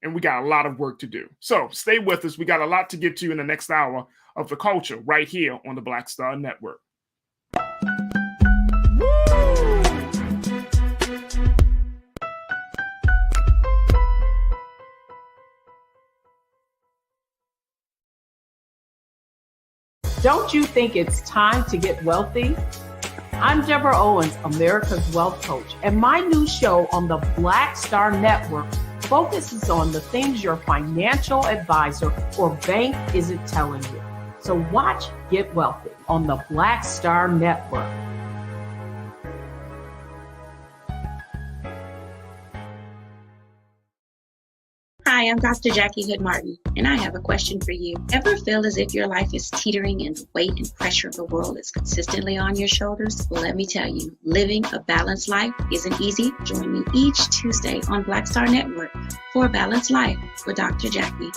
[SPEAKER 1] and we got a lot of work to do. So stay with us. We got a lot to get to in the next hour of The Culture right here on the Black Star Network.
[SPEAKER 10] Don't you think it's time to get wealthy? I'm Deborah Owens, America's Wealth Coach, and my new show on the Black Star Network focuses on the things your financial advisor or bank isn't telling you. So watch Get Wealthy on the Black Star Network.
[SPEAKER 4] Hi, I'm Dr. Jackie Hood Martin, and I have a question for you. Ever feel as if your life is teetering and the weight and pressure of the world is consistently on your shoulders? Well, let me tell you, living a balanced life isn't easy. Join me each Tuesday on Black Star Network for A Balanced Life with Dr. Jackie.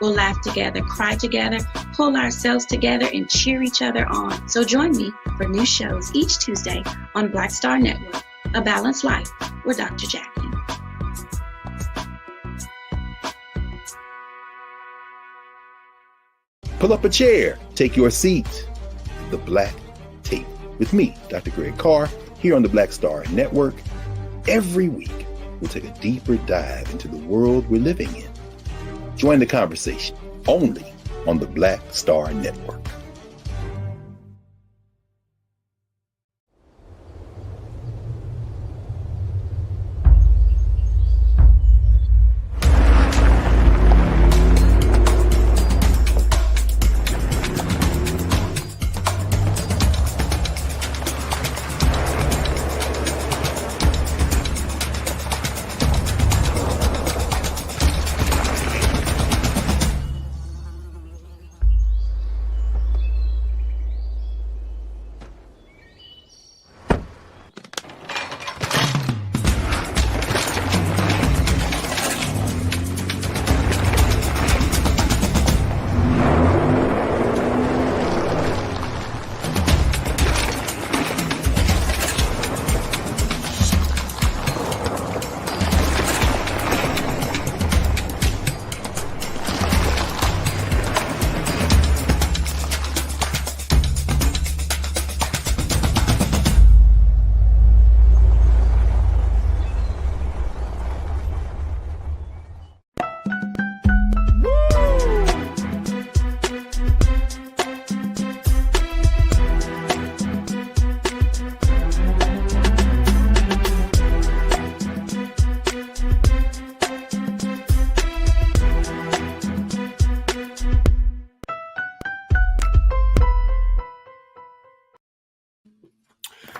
[SPEAKER 4] We'll laugh together, cry together, pull ourselves together, and cheer each other on. So join me for new shows each Tuesday on Black Star Network, A Balanced Life with Dr. Jackie.
[SPEAKER 5] Pull up a chair, take your seat. The Black Tape with me, Dr. Greg Carr, here on the Black Star Network. Every week, we'll take a deeper dive into the world we're living in. Join the conversation only on the Black Star Network.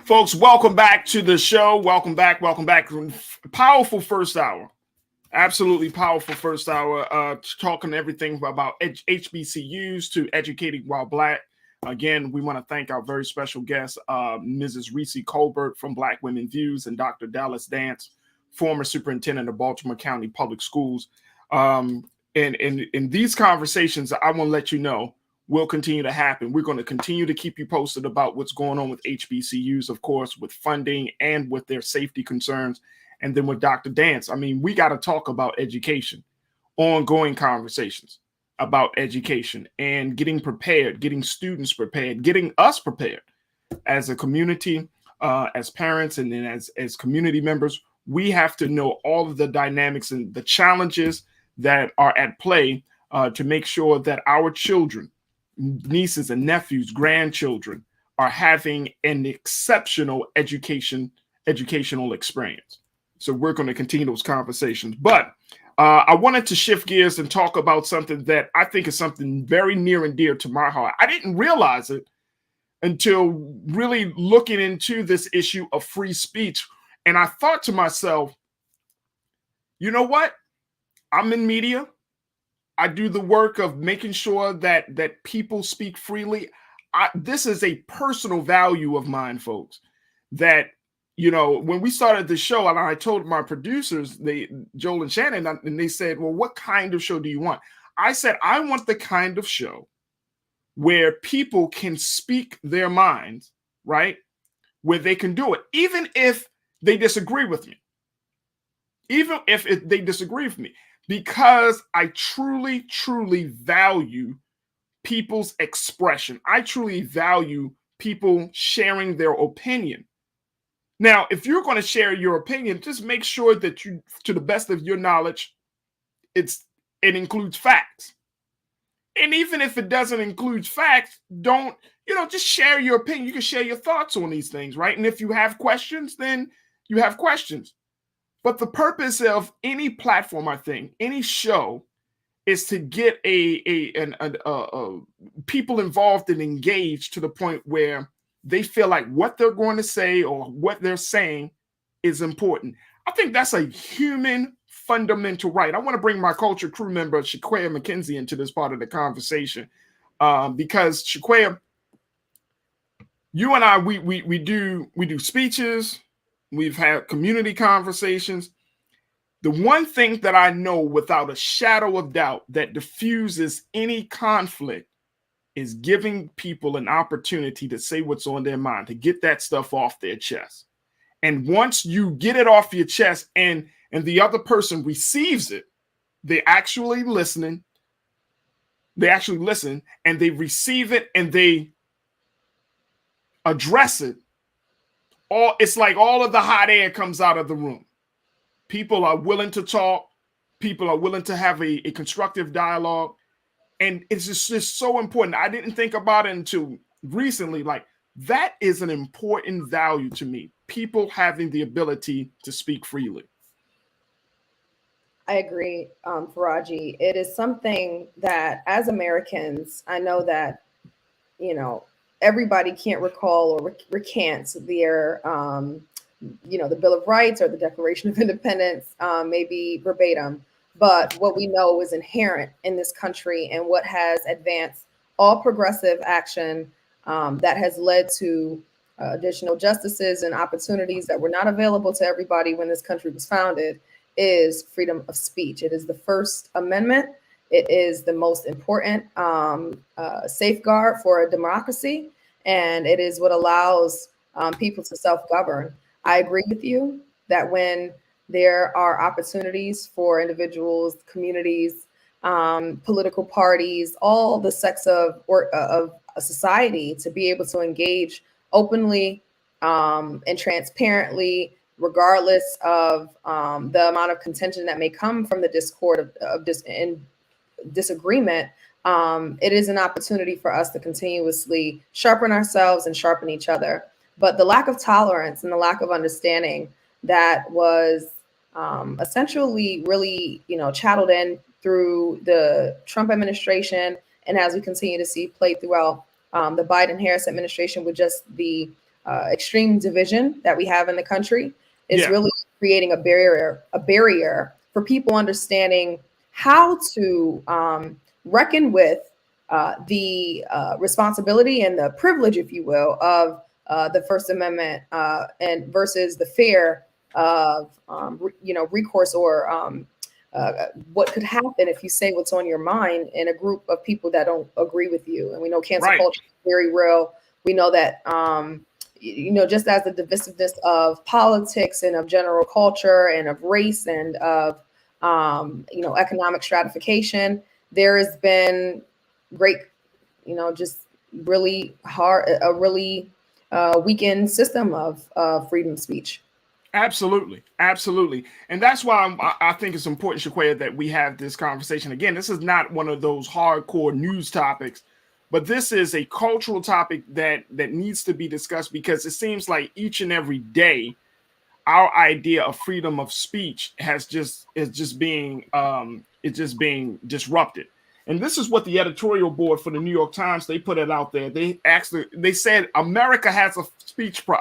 [SPEAKER 1] Folks, welcome back to the show. Welcome back. Powerful first hour. Absolutely powerful first hour. Talking everything about HBCUs to educating while Black. Again, we want to thank our very special guest, Mrs. Reese Colbert from Black Women Views and Dr. Dallas Dance, former superintendent of Baltimore County Public Schools. And in these conversations, I want to let you know, will continue to happen. We're going to continue to keep you posted about what's going on with HBCUs, of course, with funding and with their safety concerns. And then with Dr. Dance, I mean, we got to talk about education, ongoing conversations about education and getting prepared, getting students prepared, getting us prepared as a community, as parents, and then as community members. We have to know all of the dynamics and the challenges that are at play to make sure that our children, nieces and nephews, grandchildren are having an exceptional educational experience. So we're going to continue those conversations. But I wanted to shift gears and talk about something that I think is something very near and dear to my heart. I didn't realize it until really looking into this issue of free speech. And I thought to myself, you know what? I'm in media. I do the work of making sure that people speak freely. This is a personal value of mine, folks, that, you know, when we started the show, and I told my producers, Joel and Shannon, and they said, well, what kind of show do you want? I said, I want the kind of show where people can speak their minds, right? Where they can do it, even if they disagree with me. Even if they disagree with me. Because I truly, truly value people's expression. I truly value people sharing their opinion. Now, if you're going to share your opinion, just make sure that you, to the best of your knowledge, it includes facts. And even if it doesn't include facts, don't, just share your opinion. You can share your thoughts on these things, right? And if you have questions, then you have questions. But the purpose of any platform, I think, any show, is to get people involved and engaged to the point where they feel like what they're going to say or what they're saying is important. I think that's a human fundamental right. I want to bring my culture crew member, Shaquaya McKenzie, into this part of the conversation because Shaquaya, you and I, we do speeches. We've had community conversations. The one thing that I know without a shadow of doubt that diffuses any conflict is giving people an opportunity to say what's on their mind, to get that stuff off their chest. And once you get it off your chest and the other person receives it, they're actually listening. They actually listen and they receive it and they address it. It's like all of the hot air comes out of the room. People are willing to talk. People are willing to have a constructive dialogue. And it's just so important. I didn't think about it until recently. Like, that is an important value to me. People having the ability to speak freely.
[SPEAKER 3] I agree, Farajii. It is something that as Americans, I know that, everybody can't recall or recant their, the Bill of Rights or the Declaration of Independence, maybe verbatim. But what we know is inherent in this country and what has advanced all progressive action that has led to additional justices and opportunities that were not available to everybody when this country was founded is freedom of speech. It is the First Amendment. It is the most important safeguard for a democracy, and it is what allows people to self-govern. I agree with you that when there are opportunities for individuals, communities, political parties, all the sects of a society to be able to engage openly and transparently, regardless of the amount of contention that may come from the discord of disagreement, it is an opportunity for us to continuously sharpen ourselves and sharpen each other. But the lack of tolerance and the lack of understanding that was essentially really, chatteled in through the Trump administration, and as we continue to see play throughout the Biden-Harris administration with just the extreme division that we have in the country, is really creating a barrier for people understanding how to reckon with the responsibility and the privilege, if you will, of the First Amendment and versus the fear of recourse or what could happen if you say what's on your mind in a group of people that don't agree with you. And we know cancel culture is very real. We know that just as the divisiveness of politics and of general culture and of race and of economic stratification, there has been great, just really hard, a really weakened system of freedom of speech.
[SPEAKER 1] Absolutely. Absolutely. And that's why I think it's important, Shaquaya, that we have this conversation. Again, this is not one of those hardcore news topics, but this is a cultural topic that needs to be discussed, because it seems like each and every day, our idea of freedom of speech is just being disrupted. And this is what the editorial board for the New York Times, they put it out there. They said America has a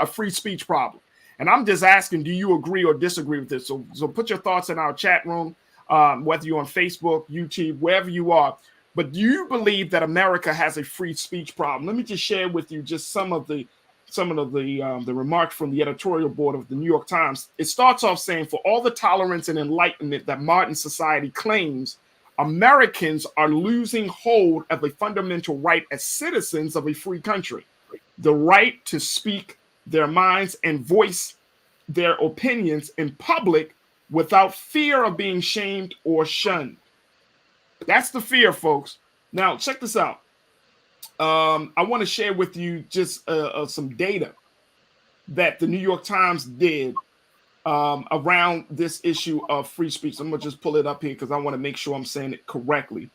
[SPEAKER 1] free speech problem. And I'm just asking, do you agree or disagree with this? So put your thoughts in our chat room, whether you're on Facebook, YouTube, wherever you are. But do you believe that America has a free speech problem? Let me just share with you just some of the remarks from the editorial board of the New York Times. It starts off saying, for all the tolerance and enlightenment that modern society claims, Americans are losing hold of a fundamental right as citizens of a free country, the right to speak their minds and voice their opinions in public without fear of being shamed or shunned. That's the fear, folks. Now, check this out. I want to share with you just some data that the New York Times did around this issue of free speech. I'm going to just pull it up here because I want to make sure I'm saying it correctly.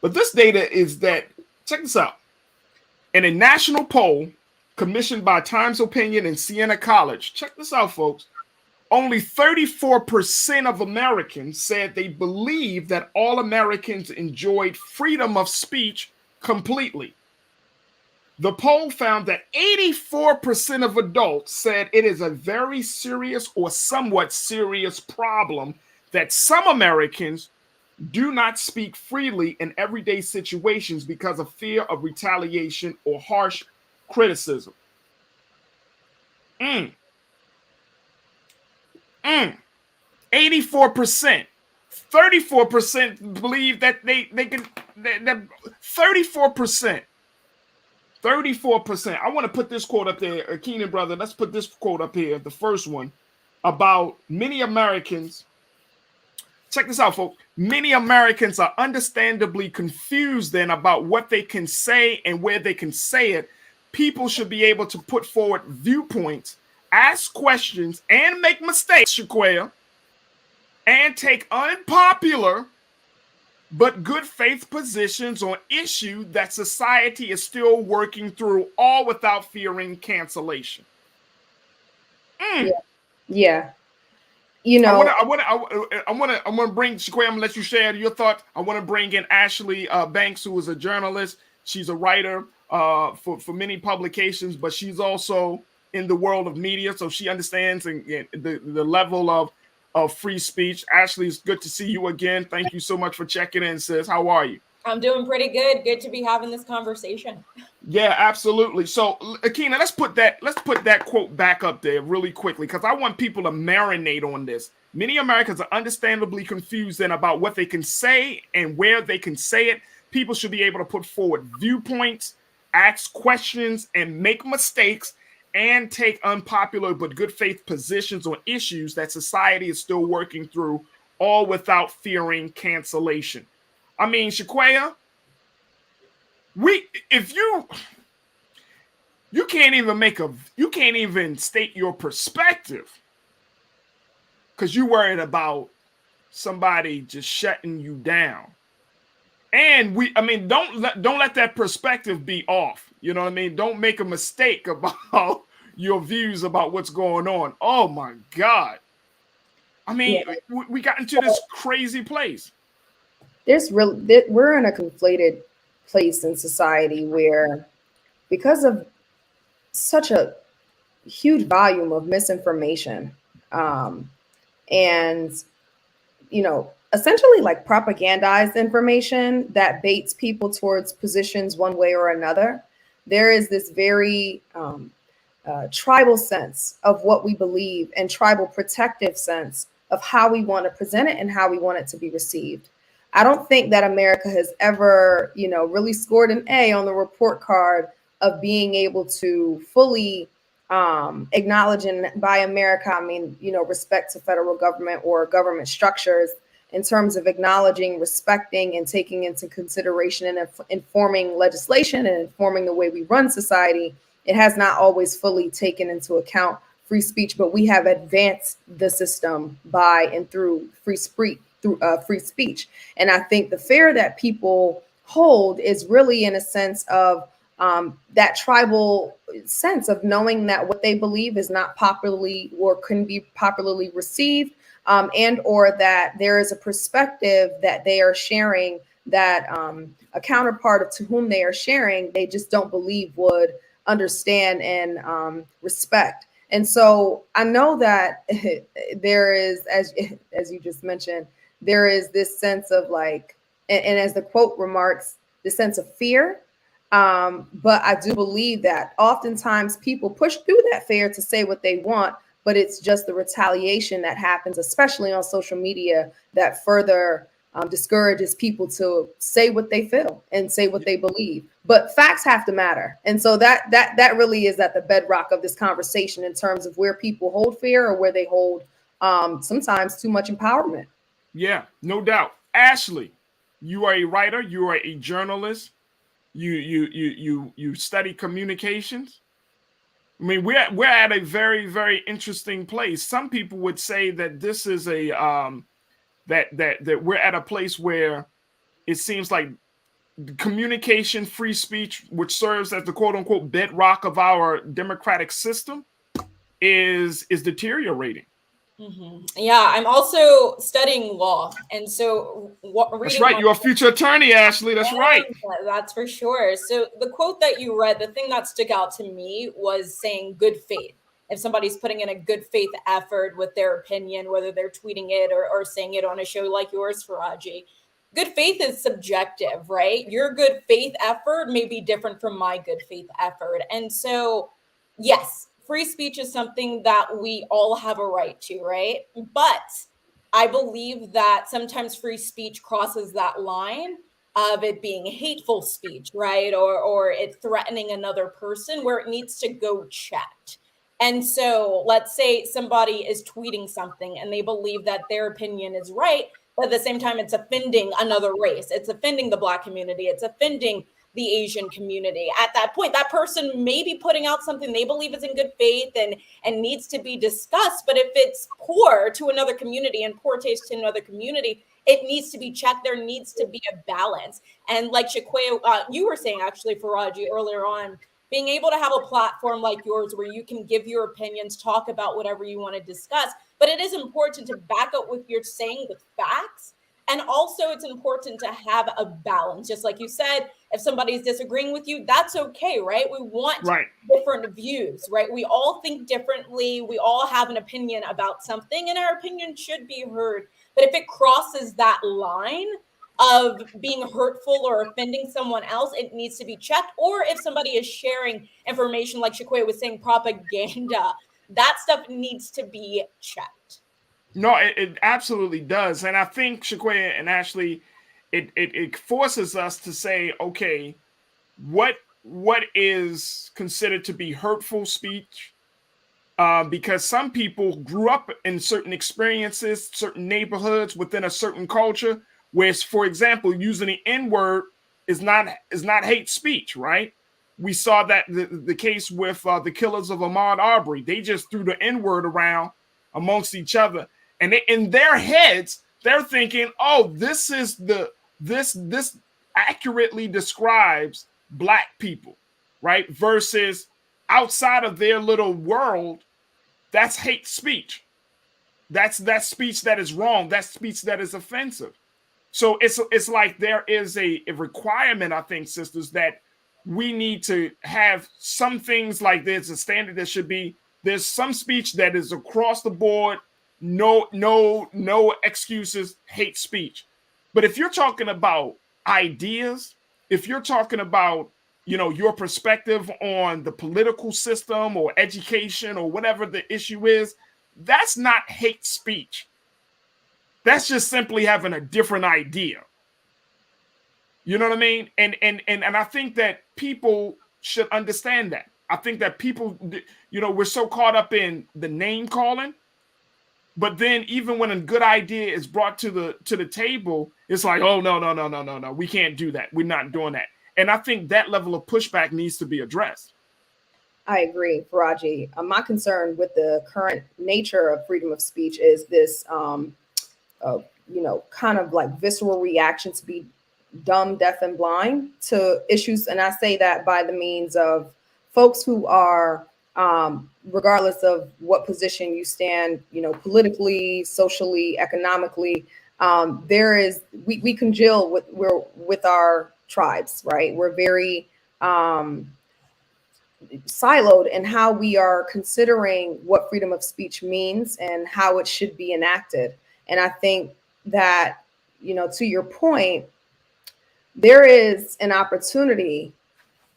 [SPEAKER 1] But this data is that, check this out. In a national poll commissioned by Times Opinion and Siena College, check this out, folks. Only 34% of Americans said they believe that all Americans enjoyed freedom of speech completely. The poll found that 84% of adults said it is a very serious or somewhat serious problem that some Americans do not speak freely in everyday situations because of fear of retaliation or harsh criticism. 84%. 34% believe that they can. 34%. 34%. I want to put this quote up there, Keenan brother. Let's put this quote up here, the first one, about many Americans. Check this out, folks. Many Americans are understandably confused then about what they can say and where they can say it. People should be able to put forward viewpoints, ask questions, and make mistakes, Shaquaya, and take unpopular but good faith positions on issues that society is still working through, all without fearing cancellation.
[SPEAKER 3] Yeah. You know,
[SPEAKER 1] I want to bring Shaquaya. I'm gonna let you share your thoughts. I want to bring in Ashley Banks, who is a journalist. She's a writer for many publications, but she's also in the world of media, so she understands the level of free speech. Ashley, it's good to see you again. Thank you so much for checking in, sis. How are you?
[SPEAKER 12] I'm doing pretty good. Good to be having this conversation.
[SPEAKER 1] Yeah, absolutely. So, Akina, let's put that quote back up there really quickly, because I want people to marinate on this. Many Americans are understandably confused then about what they can say and where they can say it. People should be able to put forward viewpoints, ask questions, and make mistakes, and take unpopular but good faith positions on issues that society is still working through, all without fearing cancellation. I mean, Shaquaya, you can't even state your perspective because you're worried about somebody just shutting you down. And don't let that perspective be off. You know what I mean? Don't make a mistake about your views about what's going on. Oh my God. I mean, we got into this crazy place.
[SPEAKER 3] We're in a conflated place in society where, because of such a huge volume of misinformation, and essentially like propagandized information that baits people towards positions one way or another, there is this very tribal sense of what we believe and tribal protective sense of how we want to present it and how we want it to be received. I don't think that America has ever, really scored an A on the report card of being able to fully acknowledge, and by America, I mean, respect to federal government or government structures in terms of acknowledging, respecting, and taking into consideration and informing legislation and informing the way we run society. It has not always fully taken into account free speech, but we have advanced the system by and through free speech. And I think the fear that people hold is really in a sense of that tribal sense of knowing that what they believe is not popularly or couldn't be popularly received, and or that there is a perspective that they are sharing that a counterpart to whom they are sharing, they just don't believe would understand and respect. And so I know that there is, as you just mentioned, there is this sense of like, and as the quote remarks, the sense of fear. But I do believe that oftentimes people push through that fear to say what they want, but it's just the retaliation that happens, especially on social media, that further discourages people to say what they feel and say what they believe. But facts have to matter. And so that really is at the bedrock of this conversation in terms of where people hold fear or where they hold sometimes too much empowerment.
[SPEAKER 1] Yeah, no doubt. Ashley, you are a writer, you are a journalist, you study communications. I mean, we're at a very, very interesting place. Some people would say that this is a that we're at a place where it seems like communication, free speech, which serves as the quote unquote bedrock of our democratic system, is deteriorating.
[SPEAKER 12] Yeah, I'm also studying law, and so
[SPEAKER 1] That's right. You're a future attorney, Ashley. That's right.
[SPEAKER 12] That's for sure. So the quote that you read, the thing that stuck out to me was saying good faith. If somebody's putting in a good faith effort with their opinion, whether they're tweeting it or saying it on a show like yours, Farajii, good faith is subjective, right? Your good faith effort may be different from my good faith effort. And so, yes, free speech is something that we all have a right to, right? But I believe that sometimes free speech crosses that line of it being hateful speech, right? Or it threatening another person where it needs to go checked. And so let's say somebody is tweeting something and they believe that their opinion is right, but at the same time, it's offending another race. It's offending the Black community. It's offending the Asian community. At that point, that person may be putting out something they believe is in good faith and needs to be discussed. But if it's poor to another community and poor taste to another community, it needs to be checked. There needs to be a balance. And like Shaquay, you were saying actually, Farajii, earlier on, being able to have a platform like yours where you can give your opinions, talk about whatever you want to discuss. But it is important to back up what you're saying with facts. And also it's important to have a balance. Just like you said, if somebody's disagreeing with you, that's okay, right? We want different views, right? We all think differently. We all have an opinion about something and our opinion should be heard. But if it crosses that line of being hurtful or offending someone else, it needs to be checked. Or if somebody is sharing information, like Shaquay was saying, propaganda, that stuff needs to be checked.
[SPEAKER 1] No, it absolutely does. And I think, Shaquay and Ashley, it forces us to say, okay, what is considered to be hurtful speech? Because some people grew up in certain experiences, certain neighborhoods within a certain culture, where, for example, using the N-word is not hate speech, right? We saw that the case with the killers of Ahmaud Arbery. They just threw the N-word around amongst each other, and in their heads, they're thinking, "Oh, this accurately describes Black people," right? Versus outside of their little world, that's hate speech. That's speech that is wrong. That's speech that is offensive. So it's like there is a requirement, I think, sisters, that we need to have some things like there's a standard that should be, there's some speech that is across the board, no excuses, hate speech. But if you're talking about ideas, if you're talking about, your perspective on the political system or education or whatever the issue is, that's not hate speech. That's just simply having a different idea. You know what I mean? And I think that people should understand that. I think that people, we're so caught up in the name calling, but then even when a good idea is brought to the table, it's like, oh, no, we can't do that. We're not doing that. And I think that level of pushback needs to be addressed.
[SPEAKER 3] I agree, Farajii. My concern with the current nature of freedom of speech is this, kind of like visceral reaction to be dumb, deaf, and blind to issues. And I say that by the means of folks who are, regardless of what position you stand, politically, socially, economically, we congeal with our tribes, right? We're very siloed in how we are considering what freedom of speech means and how it should be enacted. And I think that, to your point, there is an opportunity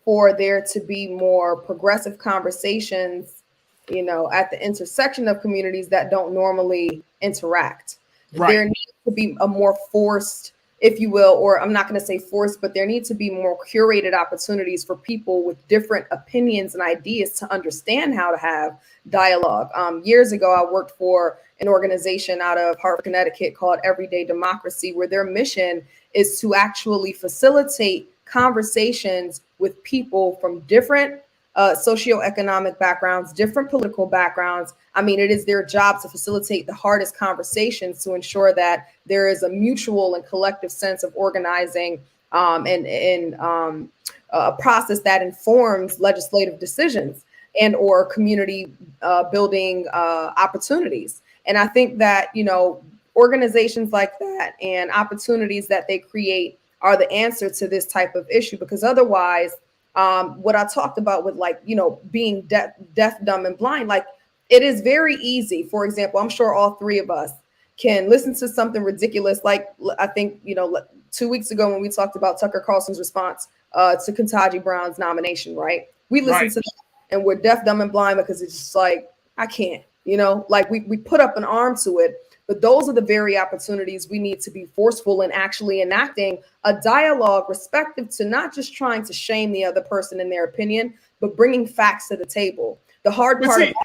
[SPEAKER 3] for there to be more progressive conversations, at the intersection of communities that don't normally interact. Right. There needs to be a more forced, if you will, or I'm not going to say forced, but there needs to be more curated opportunities for people with different opinions and ideas to understand how to have dialogue. Years ago, I worked for an organization out of Hartford, Connecticut called Everyday Democracy, where their mission is to actually facilitate conversations with people from different socioeconomic backgrounds, different political backgrounds. I mean, it is their job to facilitate the hardest conversations to ensure that there is a mutual and collective sense of organizing and a process that informs legislative decisions and or community building opportunities. And I think that, you know, organizations like that and opportunities that they create are the answer to this type of issue, because otherwise, what I talked about with, like, you know, being deaf, dumb, and blind, like, it is very easy. For example, I'm sure all three of us can listen to something ridiculous. Like, I think, you know, 2 weeks ago when we talked about Tucker Carlson's response to Ketanji Brown's nomination, right? We listened to that and we're deaf, dumb, and blind because it's just like, I can't, you know, like we put up an arm to it. But those are the very opportunities we need to be forceful in actually enacting a dialogue respective to not just trying to shame the other person in their opinion, but bringing facts to the table. The hard part of that,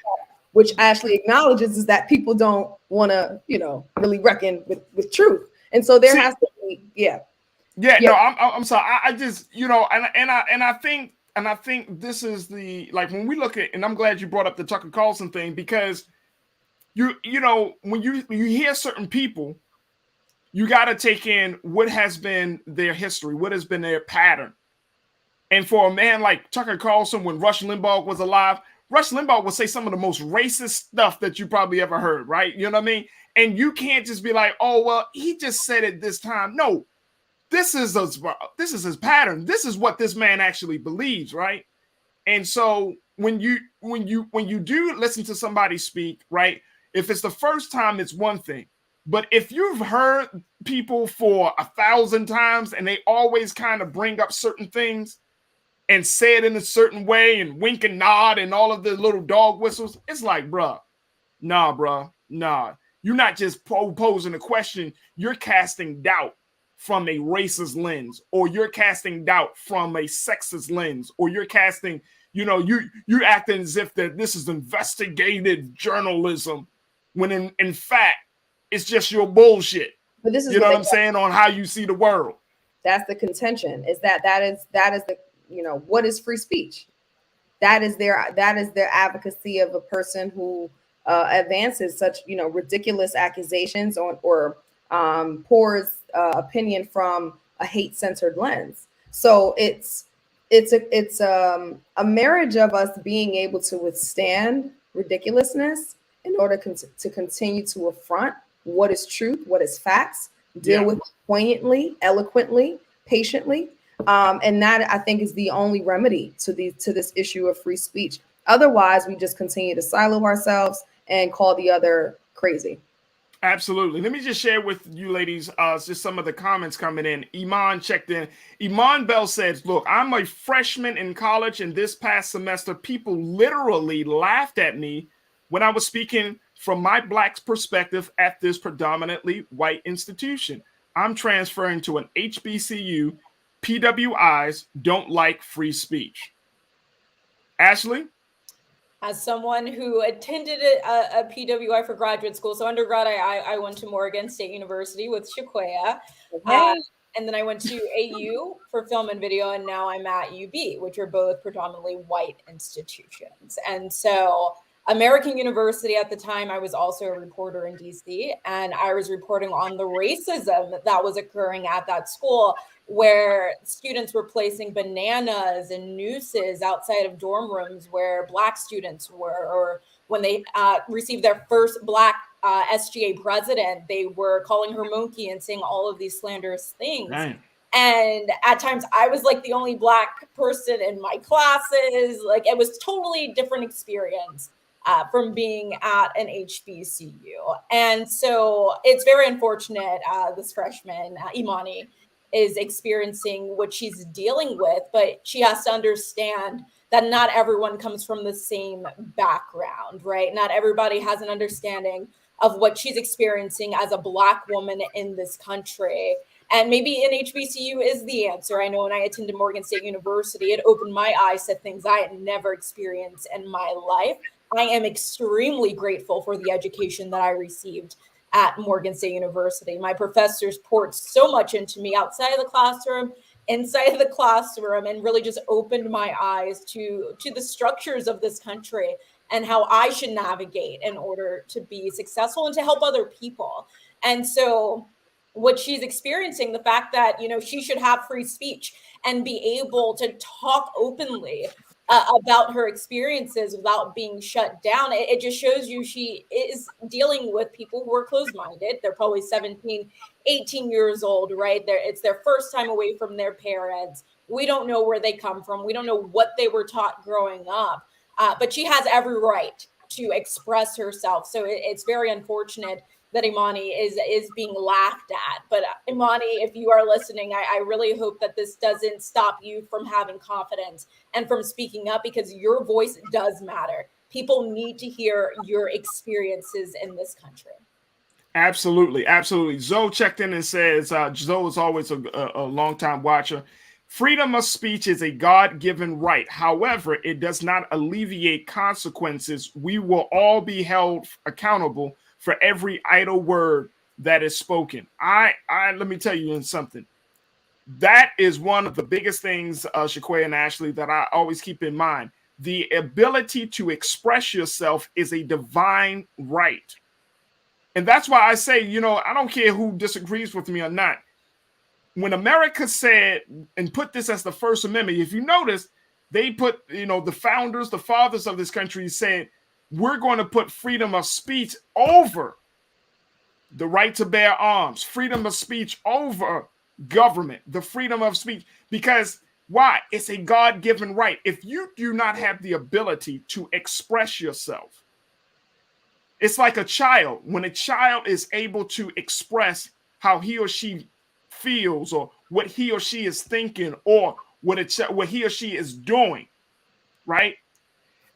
[SPEAKER 3] which Ashley acknowledges, is that people don't want to, you know, really reckon with truth. And so there has to be,
[SPEAKER 1] no, I'm sorry. I just, you know, and I think this is the, like, when we look at, and I'm glad you brought up the Tucker Carlson thing, because you know, when you hear certain people, you got to take in what has been their history, what has been their pattern. And for a man like Tucker Carlson, when Rush Limbaugh was alive, Rush Limbaugh would say some of the most racist stuff that you probably ever heard, right? You know what I mean? And you can't just be like, oh, well, he just said it this time. No, this is his pattern. This is what this man actually believes, right? And so when you do listen to somebody speak, right? If it's the first time, it's one thing. But if you've heard people for 1,000 times and they always kind of bring up certain things and say it in a certain way and wink and nod and all of the little dog whistles, it's like, bruh, nah. You're not just posing a question. You're casting doubt from a racist lens, or you're casting doubt from a sexist lens, or you're casting, you know, you're acting as if that this is investigative journalism, when in fact, it's just your bullshit.
[SPEAKER 3] But this is,
[SPEAKER 1] you know what I'm saying, on how you see the world.
[SPEAKER 3] That's the contention, is that is the, you know, what is free speech? That is their advocacy of a person who advances such, you know, ridiculous accusations or pours opinion from a hate-centered lens. So it's a marriage of us being able to withstand ridiculousness in order to continue to affront what is truth, what is facts, deal with it poignantly, eloquently, patiently. And that, I think, is the only remedy to this issue of free speech. Otherwise, we just continue to silo ourselves and call the other crazy.
[SPEAKER 1] Absolutely. Let me just share with you ladies just some of the comments coming in. Iman checked in. Iman Bell says, look, I'm a freshman in college, and this past semester, people literally laughed at me when I was speaking from my Black perspective at this predominantly white institution. I'm transferring to an HBCU. PWIs don't like free speech. Ashley?
[SPEAKER 12] As someone who attended a PWI for graduate school, so undergrad, I went to Morgan State University with Shaquaya. And then I went to AU for film and video, and now I'm at UB, which are both predominantly white institutions. And so American University at the time, I was also a reporter in DC, and I was reporting on the racism that was occurring at that school, where students were placing bananas and nooses outside of dorm rooms where Black students were, or when they received their first Black SGA president, they were calling her monkey and saying all of these slanderous things. Right. And at times I was like the only Black person in my classes. Like, it was totally different experience from being at an HBCU. And so it's very unfortunate this freshman, Imani, is experiencing what she's dealing with, but she has to understand that not everyone comes from the same background, right? Not everybody has an understanding of what she's experiencing as a Black woman in this country. And maybe an HBCU is the answer. I know when I attended Morgan State University, it opened my eyes to things I had never experienced in my life. I am extremely grateful for the education that I received at Morgan State University. My professors poured so much into me outside of the classroom, inside of the classroom, and really just opened my eyes to the structures of this country and how I should navigate in order to be successful and to help other people. And so what she's experiencing, the fact that, you know, she should have free speech and be able to talk openly about her experiences without being shut down. It just shows you she is dealing with people who are closed-minded. They're probably 17, 18 years old, right? It's their first time away from their parents. We don't know where they come from. We don't know what they were taught growing up. But she has every right to express herself. So it's very unfortunate that Imani is being laughed at. But Imani, if you are listening, I really hope that this doesn't stop you from having confidence and from speaking up, because your voice does matter. People need to hear your experiences in this country.
[SPEAKER 1] Absolutely, absolutely. Zoe checked in and says, Zoe is always a long-time watcher. Freedom of speech is a God-given right. However, it does not alleviate consequences. We will all be held accountable for every idle word that is spoken. I let me tell you something. That is one of the biggest things, Shaquay and Ashley, that I always keep in mind. The ability to express yourself is a divine right. And that's why I say, you know, I don't care who disagrees with me or not. When America said and put this as the First Amendment, if you notice, they put, you know, the founders, the fathers of this country said, we're going to put freedom of speech over the right to bear arms, freedom of speech over government, the freedom of speech. Because why? It's a God-given right. If you do not have the ability to express yourself, it's like a child. When a child is able to express how he or she feels, or what he or she is thinking, or what he or she is doing, right?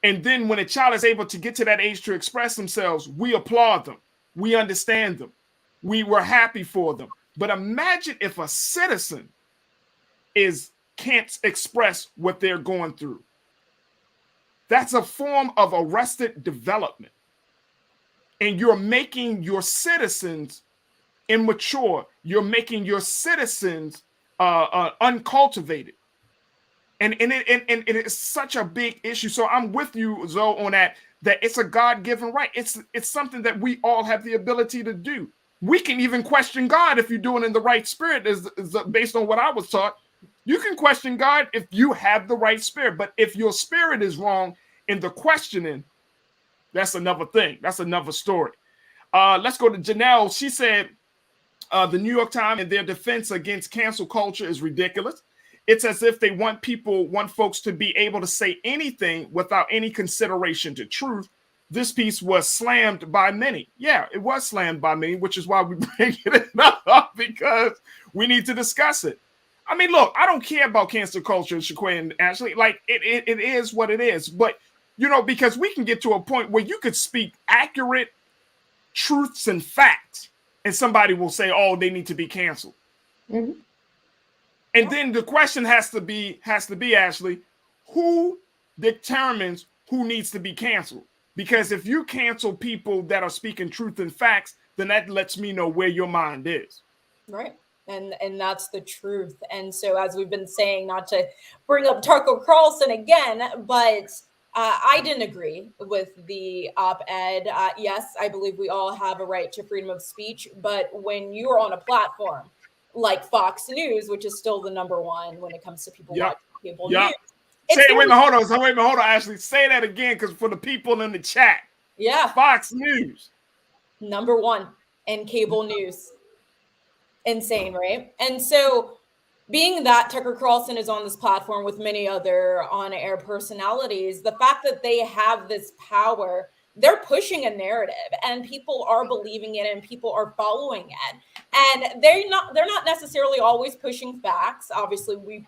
[SPEAKER 1] And then when a child is able to get to that age to express themselves, we applaud them. We understand them. We were happy for them. But imagine if a citizen can't express what they're going through. That's a form of arrested development. And you're making your citizens immature. You're making your citizens uncultivated. And it is such a big issue. So I'm with you, Zoe, on that it's a God-given right. It's something that we all have the ability to do. We can even question God if you're doing it in the right spirit, is based on what I was taught. You can question God if you have the right spirit. But if your spirit is wrong in the questioning, that's another thing. That's another story. Let's go to Janelle. She said, the New York Times, in their defense against cancel culture, is ridiculous. It's as if they want folks to be able to say anything without any consideration to truth. This piece was slammed by many. Yeah, it was slammed by many, which is why we bring it up, because we need to discuss it. I mean, look, I don't care about cancel culture, Shaquay and Ashley. Like, it is what it is. But, you know, because we can get to a point where you could speak accurate truths and facts, and somebody will say, oh, they need to be canceled.
[SPEAKER 3] Mm-hmm.
[SPEAKER 1] And then the question has to be, Ashley, who determines who needs to be canceled? Because if you cancel people that are speaking truth and facts, then that lets me know where your mind is.
[SPEAKER 12] Right. And that's the truth. And so, as we've been saying, not to bring up Tucker Carlson again, but I didn't agree with the op-ed. Yes, I believe we all have a right to freedom of speech. But when you're on a platform like Fox News, which is still the number one when it comes to people watching cable news.
[SPEAKER 1] Wait a minute, hold on, Ashley. Say that again, because for the people in the chat.
[SPEAKER 12] Yeah.
[SPEAKER 1] Fox News.
[SPEAKER 12] Number one in cable news. Insane, right? And so, being that Tucker Carlson is on this platform with many other on-air personalities, the fact that they have this power, they're pushing a narrative, and people are believing it, and people are following it. And they're not necessarily always pushing facts. Obviously,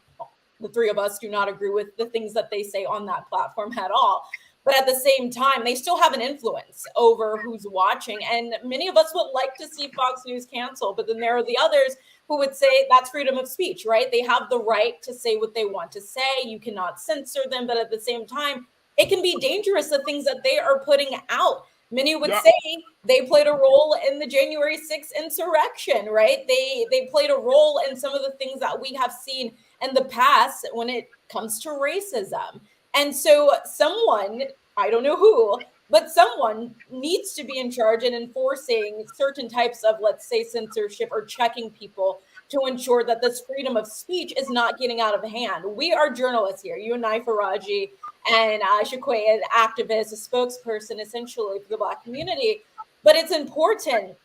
[SPEAKER 12] the three of us do not agree with the things that they say on that platform at all. But at the same time, they still have an influence over who's watching. And many of us would like to see Fox News canceled, but then there are the others who would say that's freedom of speech, right? They have the right to say what they want to say. You cannot censor them. But at the same time, it can be dangerous, the things that they are putting out. Many would say they played a role in the January 6th insurrection, right? They played a role in some of the things that we have seen in the past when it comes to racism. And so someone, I don't know who, but someone needs to be in charge and enforcing certain types of, let's say, censorship or checking people to ensure that this freedom of speech is not getting out of hand. We are journalists here, you and I, Farajii, and Shakwe, an activist, a spokesperson essentially for the Black community. But it's important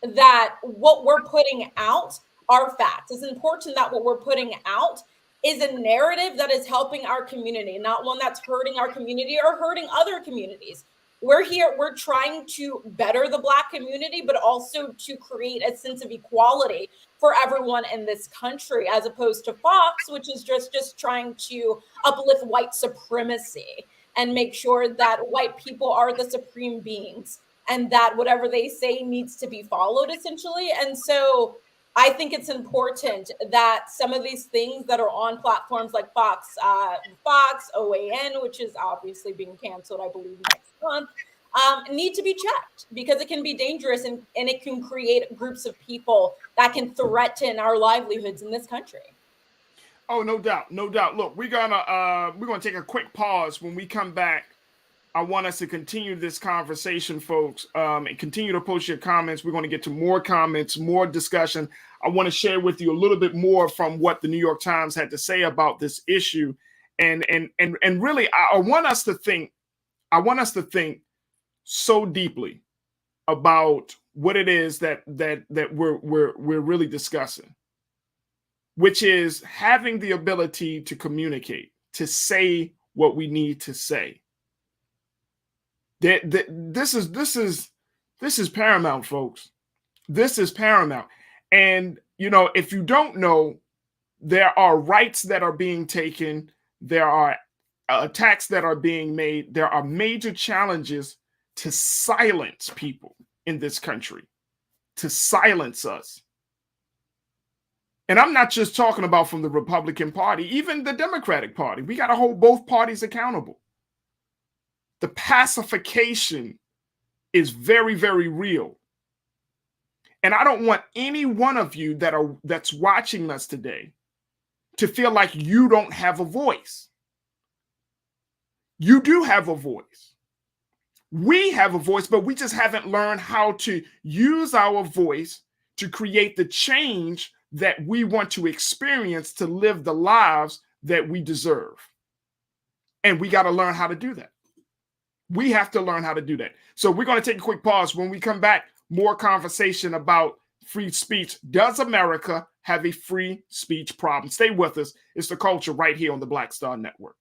[SPEAKER 12] that what we're putting out are facts. It's important that what we're putting out is a narrative that is helping our community, not one that's hurting our community or hurting other communities. We're here, we're trying to better the Black community, but also to create a sense of equality for everyone in this country, as opposed to Fox, which is just trying to uplift white supremacy and make sure that white people are the supreme beings and that whatever they say needs to be followed, essentially. And so I think it's important that some of these things that are on platforms like Fox, OAN, which is obviously being canceled, I believe, next month, need to be checked, because it can be dangerous and it can create groups of people that can threaten our livelihoods in this country.
[SPEAKER 1] Oh, no doubt, no doubt. Look, we're gonna take a quick pause. When we come back, I want us to continue this conversation, folks, and continue to post your comments. We're going to get to more comments, more discussion. I want to share with you a little bit more from what the New York Times had to say about this issue, and really, I want us to think. I want us to think so deeply about what it is that we're really discussing, which is having the ability to communicate, to say what we need to say. This is paramount, folks. This is paramount. And, you know, if you don't know, there are rights that are being taken. There are attacks that are being made. There are major challenges to silence people in this country, to silence us. And I'm not just talking about from the Republican Party, even the Democratic Party. We got to hold both parties accountable. The pacification is very, very real. And I don't want any one of you that's watching us today to feel like you don't have a voice. You do have a voice. We have a voice, but we just haven't learned how to use our voice to create the change that we want to experience to live the lives that we deserve. And we got to learn how to do that. We have to learn how to do that. So we're going to take a quick pause. When we come back, more conversation about free speech. Does America have a free speech problem? Stay with us. It's The Culture right here on the Black Star Network.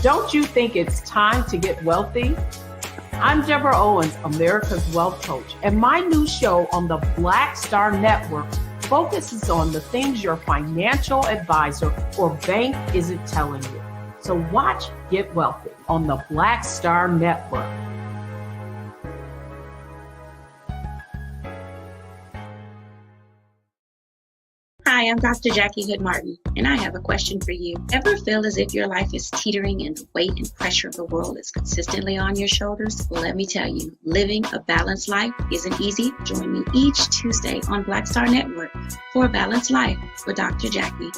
[SPEAKER 10] Don't you think it's time to get wealthy? I'm Deborah Owens, America's Wealth Coach, and my new show on the Black Star Network focuses on the things your financial advisor or bank isn't telling you. So watch Get Wealthy on the Black Star Network.
[SPEAKER 4] Hi, I'm Dr. Jackie Hood Martin, and I have a question for you. Ever feel as if your life is teetering and the weight and pressure of the world is consistently on your shoulders? Well, let me tell you, living a balanced life isn't easy. Join me each Tuesday on Black Star Network for A Balanced Life with Dr. Jackie.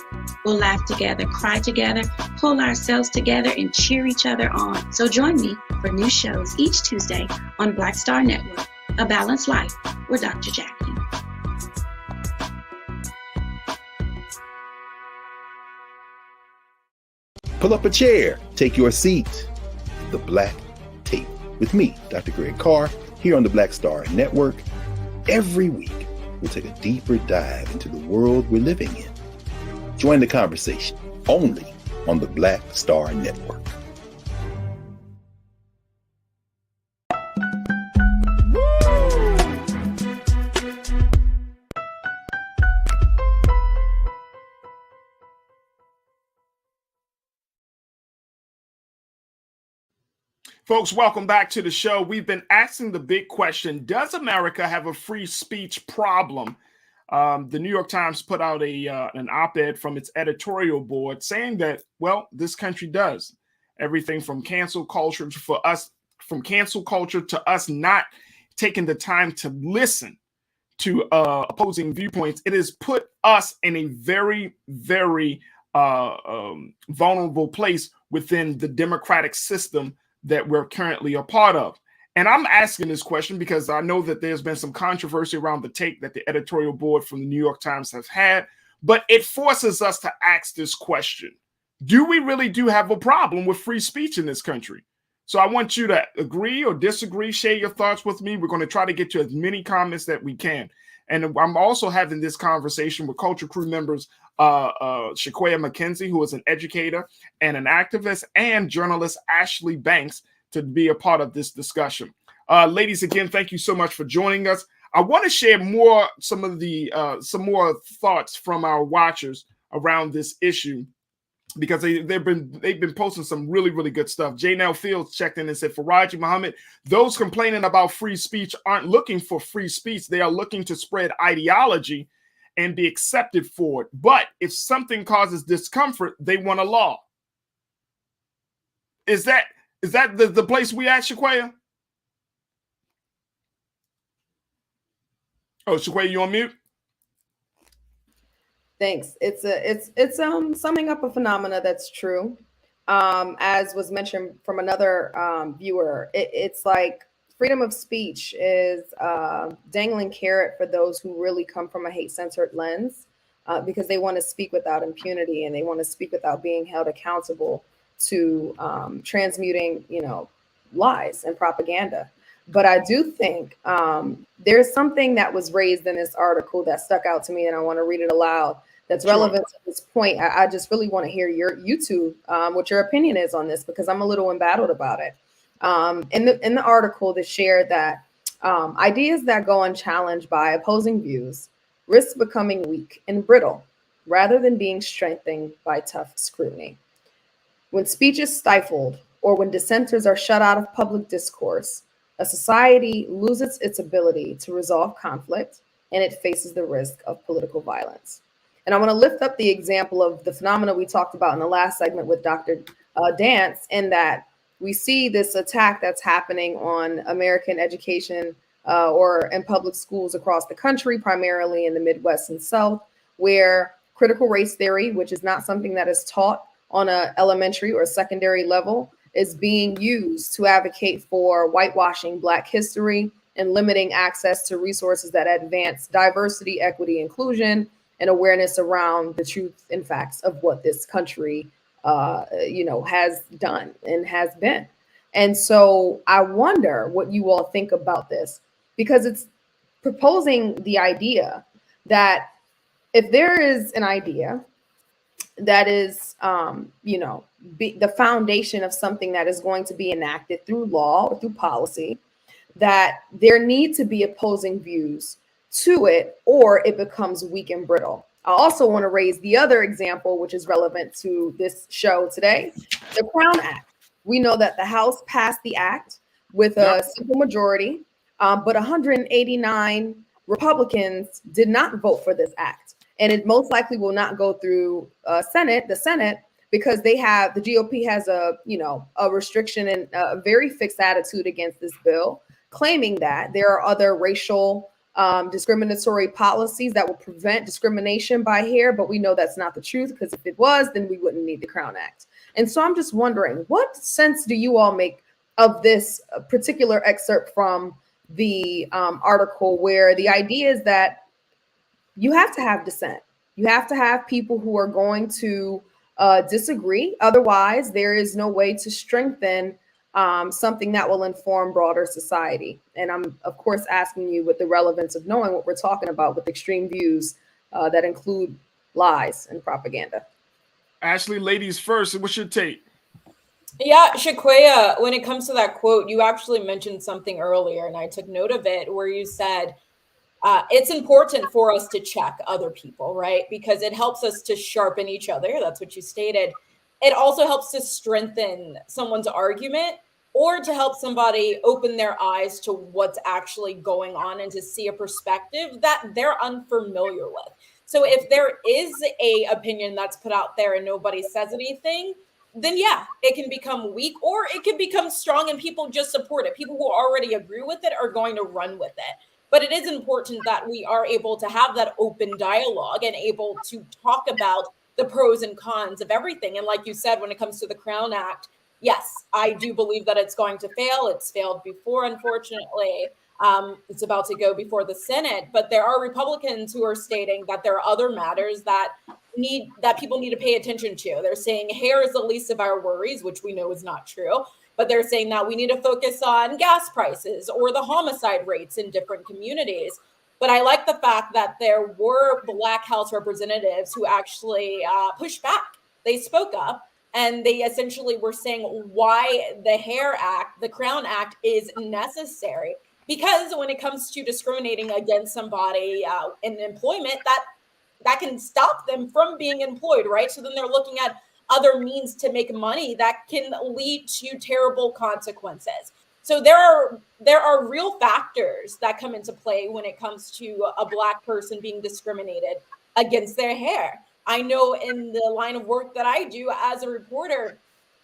[SPEAKER 4] We'll laugh together, cry together, pull ourselves together, and cheer each other on. So join me for new shows each Tuesday on Black Star Network, A Balanced Life with Dr. Jackie.
[SPEAKER 5] Pull up a chair, take your seat. The Black Tape with me, Dr. Greg Carr, here on the Black Star Network. Every week, we'll take a deeper dive into the world we're living in. Join the conversation only on the Black Star Network.
[SPEAKER 1] Folks, welcome back to the show. We've been asking the big question, does America have a free speech problem? The New York Times put out an op-ed from its editorial board saying that, well, this country does. Everything from cancel culture to us not taking the time to listen to opposing viewpoints. It has put us in a very, very vulnerable place within the democratic system that we're currently a part of. And I'm asking this question because I know that there's been some controversy around the take that the editorial board from the New York Times has had, but it forces us to ask this question. Do we really do have a problem with free speech in this country? So I want you to agree or disagree, share your thoughts with me. We're going to try to get to as many comments that we can. And I'm also having this conversation with Culture Crew members, Shaquaya McKenzie, who is an educator and an activist, and journalist Ashley Banks to be a part of this discussion. Ladies, again, thank you so much for joining us. I want to share some more thoughts from our watchers around this issue, because they've been posting some really, really good stuff. Janelle Fields checked in and said, Farajii Muhammad, those complaining about free speech aren't looking for free speech. They are looking to spread ideology and be accepted for it. But if something causes discomfort, they want a law. Is that the place we at, Shaquaya? Oh, Shaquaya, you on mute?
[SPEAKER 3] Thanks. It's summing up a phenomena that's true. As was mentioned from another viewer, it's like freedom of speech is dangling carrot for those who really come from a hate-centered lens, because they want to speak without impunity and they want to speak without being held accountable to transmuting, lies and propaganda. But I do think there's something that was raised in this article that stuck out to me, and I want to read it aloud. That's relevant to this point. I just really want to hear you two, what your opinion is on this, because I'm a little embattled about it. In the article, they shared that ideas that go unchallenged by opposing views risk becoming weak and brittle rather than being strengthened by tough scrutiny. When speech is stifled or when dissenters are shut out of public discourse, a society loses its ability to resolve conflict and it faces the risk of political violence. And I want to lift up the example of the phenomena we talked about in the last segment with Dr. Dance, in that we see this attack that's happening on American education or in public schools across the country, primarily in the Midwest and South, where critical race theory, which is not something that is taught on an elementary or secondary level, is being used to advocate for whitewashing Black history and limiting access to resources that advance diversity, equity, inclusion, and awareness around the truth and facts of what this country, has done and has been. And so I wonder what you all think about this, because it's proposing the idea that if there is an idea that is, the foundation of something that is going to be enacted through law or through policy, that there need to be opposing views to it, or it becomes weak and brittle. I also want to raise the other example, which is relevant to this show today, the Crown Act. We know that the House passed the act with a simple majority, but 189 Republicans did not vote for this act. And it most likely will not go through the Senate, because the GOP has a restriction and a very fixed attitude against this bill, claiming that there are other racial discriminatory policies that will prevent discrimination by hair. But we know that's not the truth, because if it was, then we wouldn't need the Crown Act. And so I'm just wondering, what sense do you all make of this particular excerpt from the article, where the idea is that you have to have dissent. You have to have people who are going to disagree. Otherwise, there is no way to strengthen something that will inform broader society. And I'm, of course, asking you with the relevance of knowing what we're talking about with extreme views that include lies and propaganda.
[SPEAKER 1] Ashley, ladies first. What's your take?
[SPEAKER 12] Yeah, Shaquaya, when it comes to that quote, you actually mentioned something earlier, and I took note of it, where you said, it's important for us to check other people, right? Because it helps us to sharpen each other. That's what you stated. It also helps to strengthen someone's argument. or to help somebody open their eyes to what's actually going on and to see a perspective that they're unfamiliar with. So if there is a opinion that's put out there and nobody says anything, then yeah, it can become weak, or it can become strong and people just support it. People who already agree with it are going to run with it. But it is important that we are able to have that open dialogue and able to talk about the pros and cons of everything. And like you said, when it comes to the Crown Act, yes, I do believe that it's going to fail. It's failed before, unfortunately. It's about to go before the Senate, but there are Republicans who are stating that there are other matters that people need to pay attention to. They're saying hair is the least of our worries, which we know is not true. But they're saying that we need to focus on gas prices or the homicide rates in different communities. But I like the fact that there were Black House representatives who actually pushed back. They spoke up, and they essentially were saying why the Hair Act, the Crown Act, is necessary. Because when it comes to discriminating against somebody in employment, that can stop them from being employed, right? So then they're looking at other means to make money that can lead to terrible consequences. So there are real factors that come into play when it comes to a Black person being discriminated against their hair. I know in the line of work that I do as a reporter,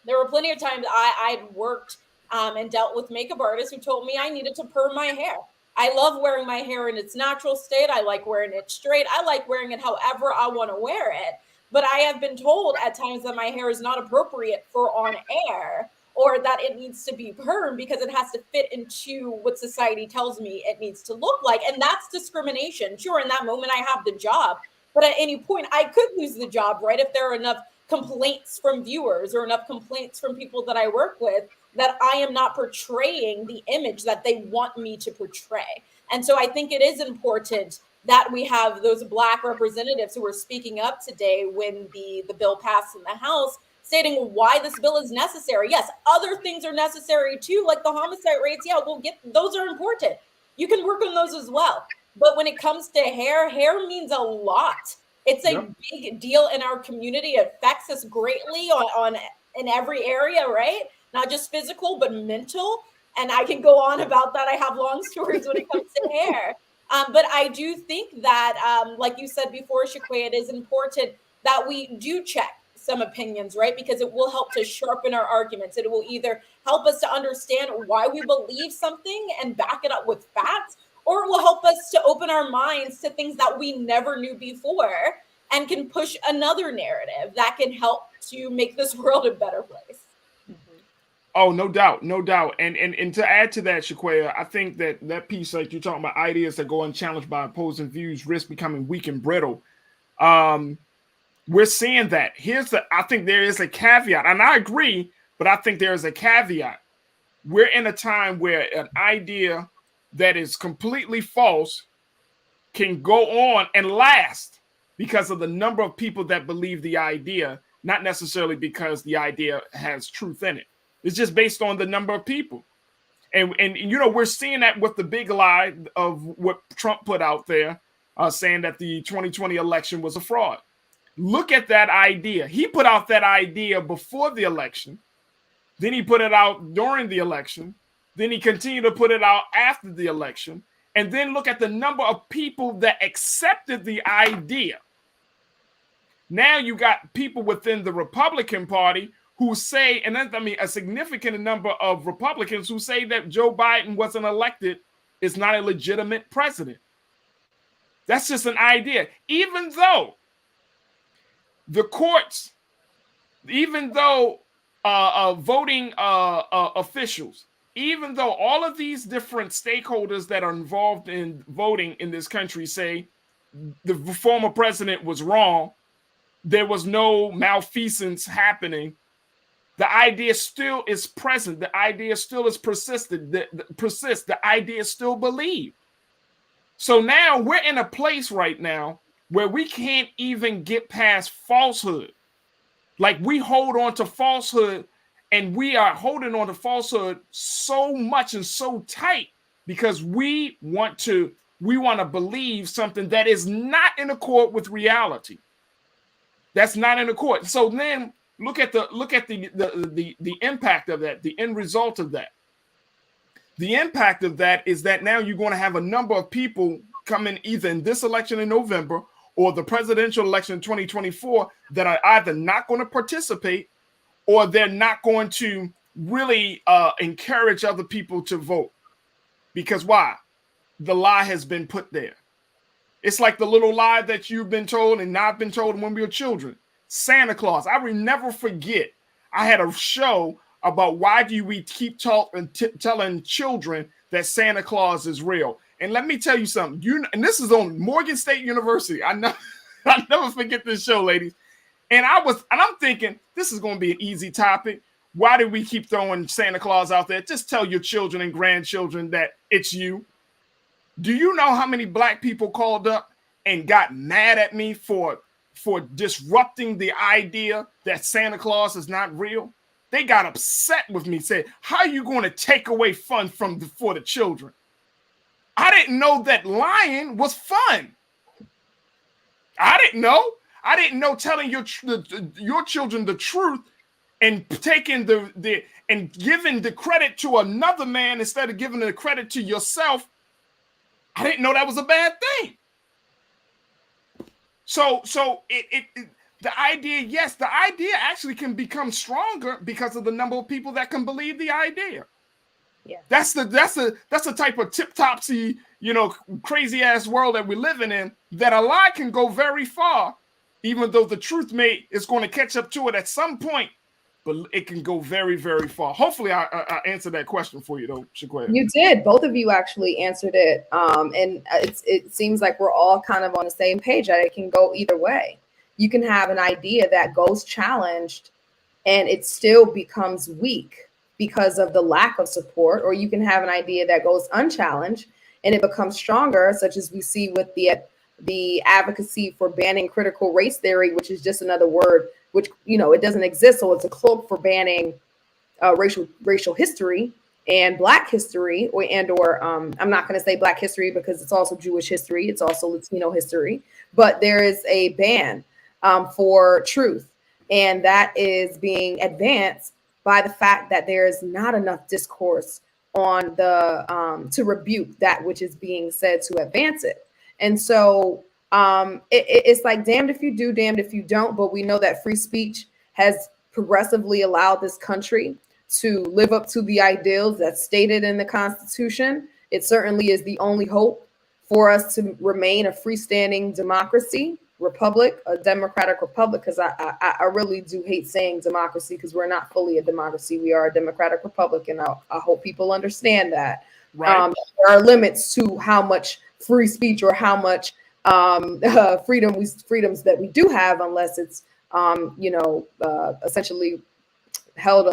[SPEAKER 12] there were plenty of times I'd worked and dealt with makeup artists who told me I needed to perm my hair. I love wearing my hair in its natural state. I like wearing it straight. I like wearing it however I want to wear it. But I have been told at times that my hair is not appropriate for on air, or that it needs to be permed because it has to fit into what society tells me it needs to look like. And that's discrimination. Sure, in that moment I have the job, but at any point I could lose the job, right? If there are enough complaints from viewers or enough complaints from people that I work with that I am not portraying the image that they want me to portray. And so I think it is important that we have those Black representatives who are speaking up today when the bill passed in the House, stating why this bill is necessary. Yes, other things are necessary too, like the homicide rates. Yeah, those are important. You can work on those as well. But when it comes to hair means a lot. It's a big deal in our community. It affects us greatly on in every area, right? Not just physical, but mental. And I can go on about that. I have long stories when it comes to hair. But I do think that, like you said before, Shaquay, it is important that we do check some opinions, right? Because it will help to sharpen our arguments. It will either help us to understand why we believe something and back it up with facts, or it will help us to open our minds to things that we never knew before and can push another narrative that can help to make this world a better place.
[SPEAKER 1] Oh, no doubt, no doubt. And to add to that, Shaquaya, I think that piece, like you're talking about, ideas that go unchallenged by opposing views risk becoming weak and brittle. We're seeing that. I think there is a caveat, and I agree, but I think there is a caveat. We're in a time where an idea that is completely false can go on and last because of the number of people that believe the idea, not necessarily because the idea has truth in it. It's just based on the number of people. And you know, we're seeing that with the big lie of what Trump put out there, saying that the 2020 election was a fraud. Look at that idea. He put out that idea before the election. Then he put it out during the election. Then he continued to put it out after the election. And then look at the number of people that accepted the idea. Now you got people within the Republican Party who say, and then, I mean, a significant number of Republicans who say that Joe Biden wasn't elected is not a legitimate president. That's just an idea. Even though the courts, even though voting officials, even though all of these different stakeholders that are involved in voting in this country say the former president was wrong, there was no malfeasance happening, the idea still is present. The idea still is persistent. The idea is still believed. So now we're in a place right now where we can't even get past falsehood. Like, we hold on to falsehood, and we are holding on to falsehood so much and so tight because we want to believe something that is not in accord with reality. That's not in accord. So then Look at the impact of that, the end result of that. The impact of that is that now you're going to have a number of people coming either in this election in November or the presidential election in 2024 that are either not going to participate or they're not going to really encourage other people to vote. Because why? The lie has been put there. It's like the little lie that you've been told and I've been told when we were children. Santa Claus. I will never forget. I had a show about why do we keep telling children that Santa Claus is real. And let me tell you something. And this is on Morgan State University. I'll never forget this show, ladies. And I'm thinking this is going to be an easy topic. Why do we keep throwing Santa Claus out there? Just tell your children and grandchildren that it's you. Do you know how many black people called up and got mad at me for disrupting the idea that Santa Claus is not real? They got upset with me, said, how are you going to take away fun for the children? I didn't know that lying was fun. I didn't know. I didn't know telling your children the truth and taking and giving the credit to another man instead of giving the credit to yourself. I didn't know that was a bad thing. So the idea, yes, the idea actually can become stronger because of the number of people that can believe the idea.
[SPEAKER 3] Yeah,
[SPEAKER 1] that's the type of tip-topsy, crazy ass world that we're living in, that a lie can go very far, even though the truth is going to catch up to it at some point, but it can go very, very far. Hopefully I answered that question for you though, Shaquaya.
[SPEAKER 3] You did. Both of you actually answered it. And it seems like we're all kind of on the same page that it can go either way. You can have an idea that goes challenged and it still becomes weak because of the lack of support, or you can have an idea that goes unchallenged and it becomes stronger, such as we see with the advocacy for banning critical race theory, which is just another word, which, it doesn't exist. So it's a cloak for banning racial history and Black history, or I'm not going to say Black history because it's also Jewish history. It's also Latino history, but there is a ban for truth. And that is being advanced by the fact that there is not enough discourse on to rebuke that which is being said to advance it. And so it's like damned if you do, damned if you don't. But we know that free speech has progressively allowed this country to live up to the ideals that's stated in the Constitution. It certainly is the only hope for us to remain a freestanding democracy, republic, a democratic republic, because I really do hate saying democracy because we're not fully a democracy. We are a democratic republic, and I hope people understand that.
[SPEAKER 1] Right.
[SPEAKER 3] There are limits to how much free speech or how much freedoms that we do have, unless it's essentially held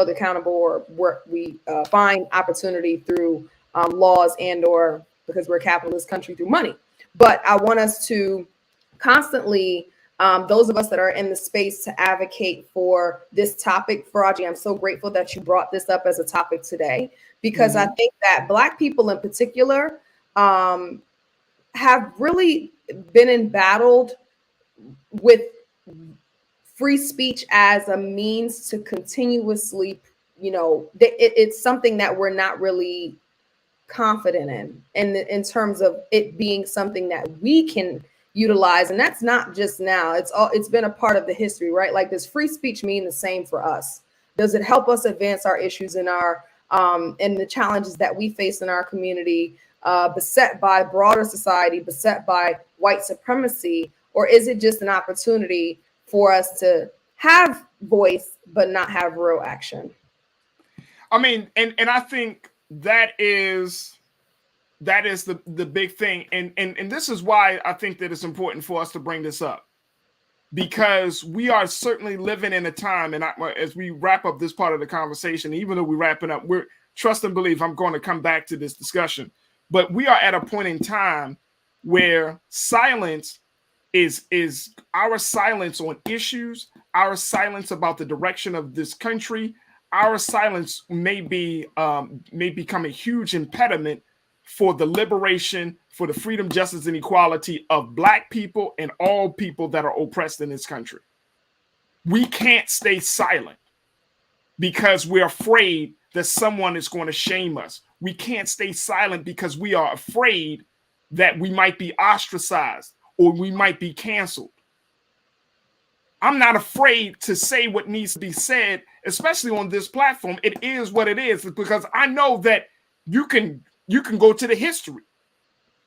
[SPEAKER 3] accountable, or where we find opportunity through laws or because we're a capitalist country, through money. But I want us to constantly, those of us that are in the space, to advocate for this topic. Farajii, I'm so grateful that you brought this up as a topic today, because I think that Black people in particular have really been embattled with free speech as a means to continuously, it's something that we're not really confident in terms of it being something that we can utilize. And that's not just now, it's been a part of the history, right? Like, does free speech mean the same for us? Does it help us advance our issues in the challenges that we face in our community, beset by broader society, beset by white supremacy? Or is it just an opportunity for us to have voice but not have real action?
[SPEAKER 1] I mean, and I think that is the big thing, and this is why I think that it's important for us to bring this up, because we are certainly living in a time, and as we wrap up this part of the conversation, even though we're wrapping up, we're trust and believe I'm going to come back to this discussion, but we are at a point in time where silence is our silence on issues, our silence about the direction of this country, our silence may become a huge impediment for the liberation, for the freedom, justice, and equality of Black people and all people that are oppressed in this country. we can't stay silent because we're afraid that someone is going to shame us. We can't stay silent because we are afraid that we might be ostracized or we might be canceled. I'm not afraid to say what needs to be said, especially on this platform. It is what it is, because I know that you can go to the history.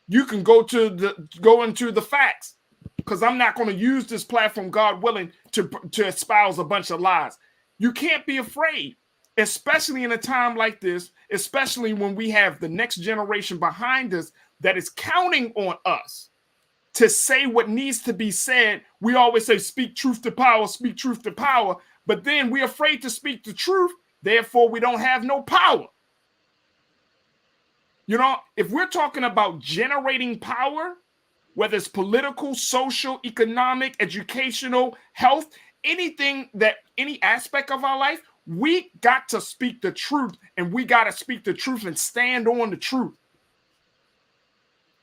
[SPEAKER 1] You can go into the facts, because I'm not going to use this platform, God willing, to espouse a bunch of lies. You can't be afraid, especially in a time like this, especially when we have the next generation behind us that is counting on us to say what needs to be said. We always say, speak truth to power, speak truth to power. But then we're afraid to speak the truth. Therefore, we don't have no power. You know, if we're talking about generating power, whether it's political, social, economic, educational, health, anything any aspect of our life, we got to speak the truth, and we got to speak the truth and stand on the truth.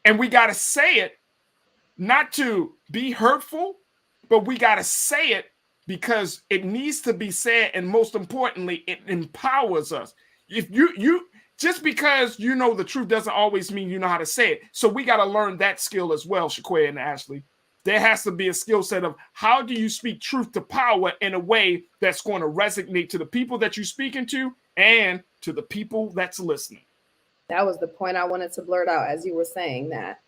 [SPEAKER 1] And we got to say it not to be hurtful, but we got to say it because it needs to be said. And most importantly, it empowers us. If you just because you know the truth doesn't always mean you know how to say it. So we got to learn that skill as well, Shaquia and Ashley. There has to be a skill set of how do you speak truth to power in a way that's going to resonate to the people that you're speaking to and to the people that's listening.
[SPEAKER 3] That was the point I wanted to blurt out as you were saying that.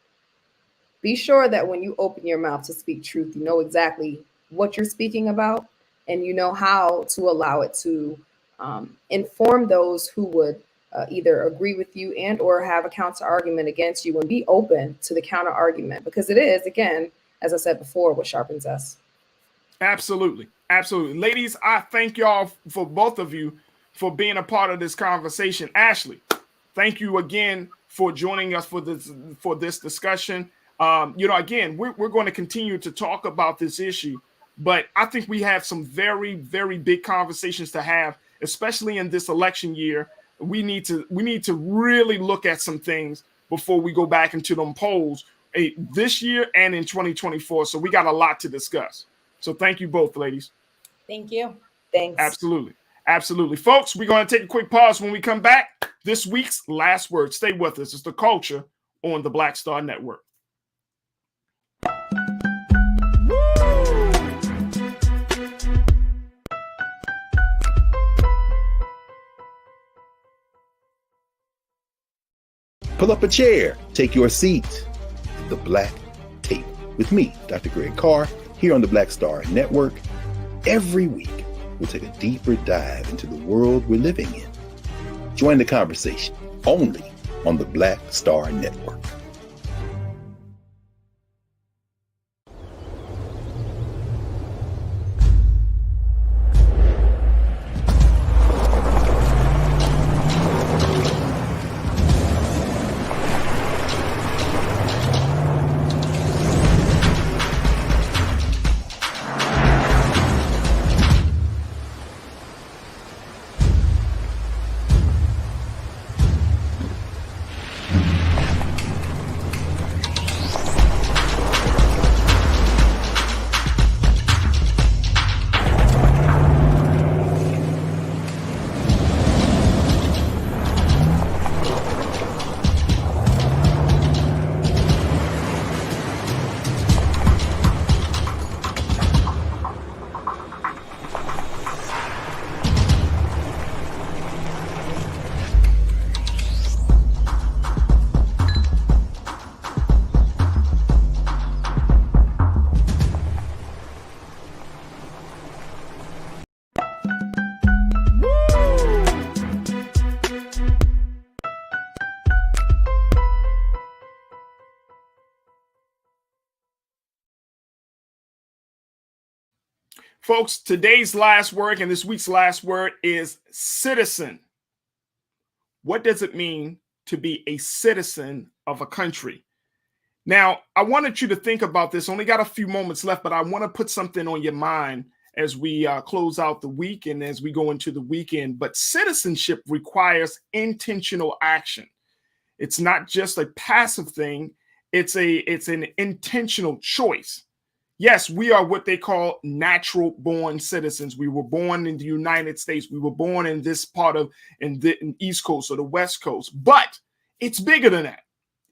[SPEAKER 3] Be sure that when you open your mouth to speak truth, you know exactly what you're speaking about, and you know how to allow it to inform those who would either agree with you and or have a counter argument against you, and be open to the counter argument, because it is, again, as I said before, what sharpens us.
[SPEAKER 1] Absolutely. Absolutely. Ladies, I thank y'all for both of you for being a part of this conversation. Ashley, thank you again for joining us for this discussion. Again, we're going to continue to talk about this issue, but I think we have some very, very big conversations to have, especially in this election year. We need to really look at some things before we go back into them polls this year and in 2024. So we got a lot to discuss. So thank you both, ladies.
[SPEAKER 12] Thank you.
[SPEAKER 3] Thanks.
[SPEAKER 1] Absolutely. Absolutely. Folks, we're going to take a quick pause. When we come back, this week's last word. Stay with us. It's The Culture on the Black Star Network.
[SPEAKER 5] Pull up a chair, take your seat. The Black Tape with me, Dr. Greg Carr, here on the Black Star Network. Every week, we'll take a deeper dive into the world we're living in. Join the conversation only on the Black Star Network.
[SPEAKER 1] Folks, today's last word and this week's last word is citizen. What does it mean to be a citizen of a country? Now, I wanted you to think about this. Only got a few moments left, but I want to put something on your mind as we close out the week and as we go into the weekend. But citizenship requires intentional action. It's not just a passive thing. It's an intentional choice. Yes, we are what they call natural born citizens. We were born in the United States. We were born in this part of in the East Coast or the West Coast, but it's bigger than that.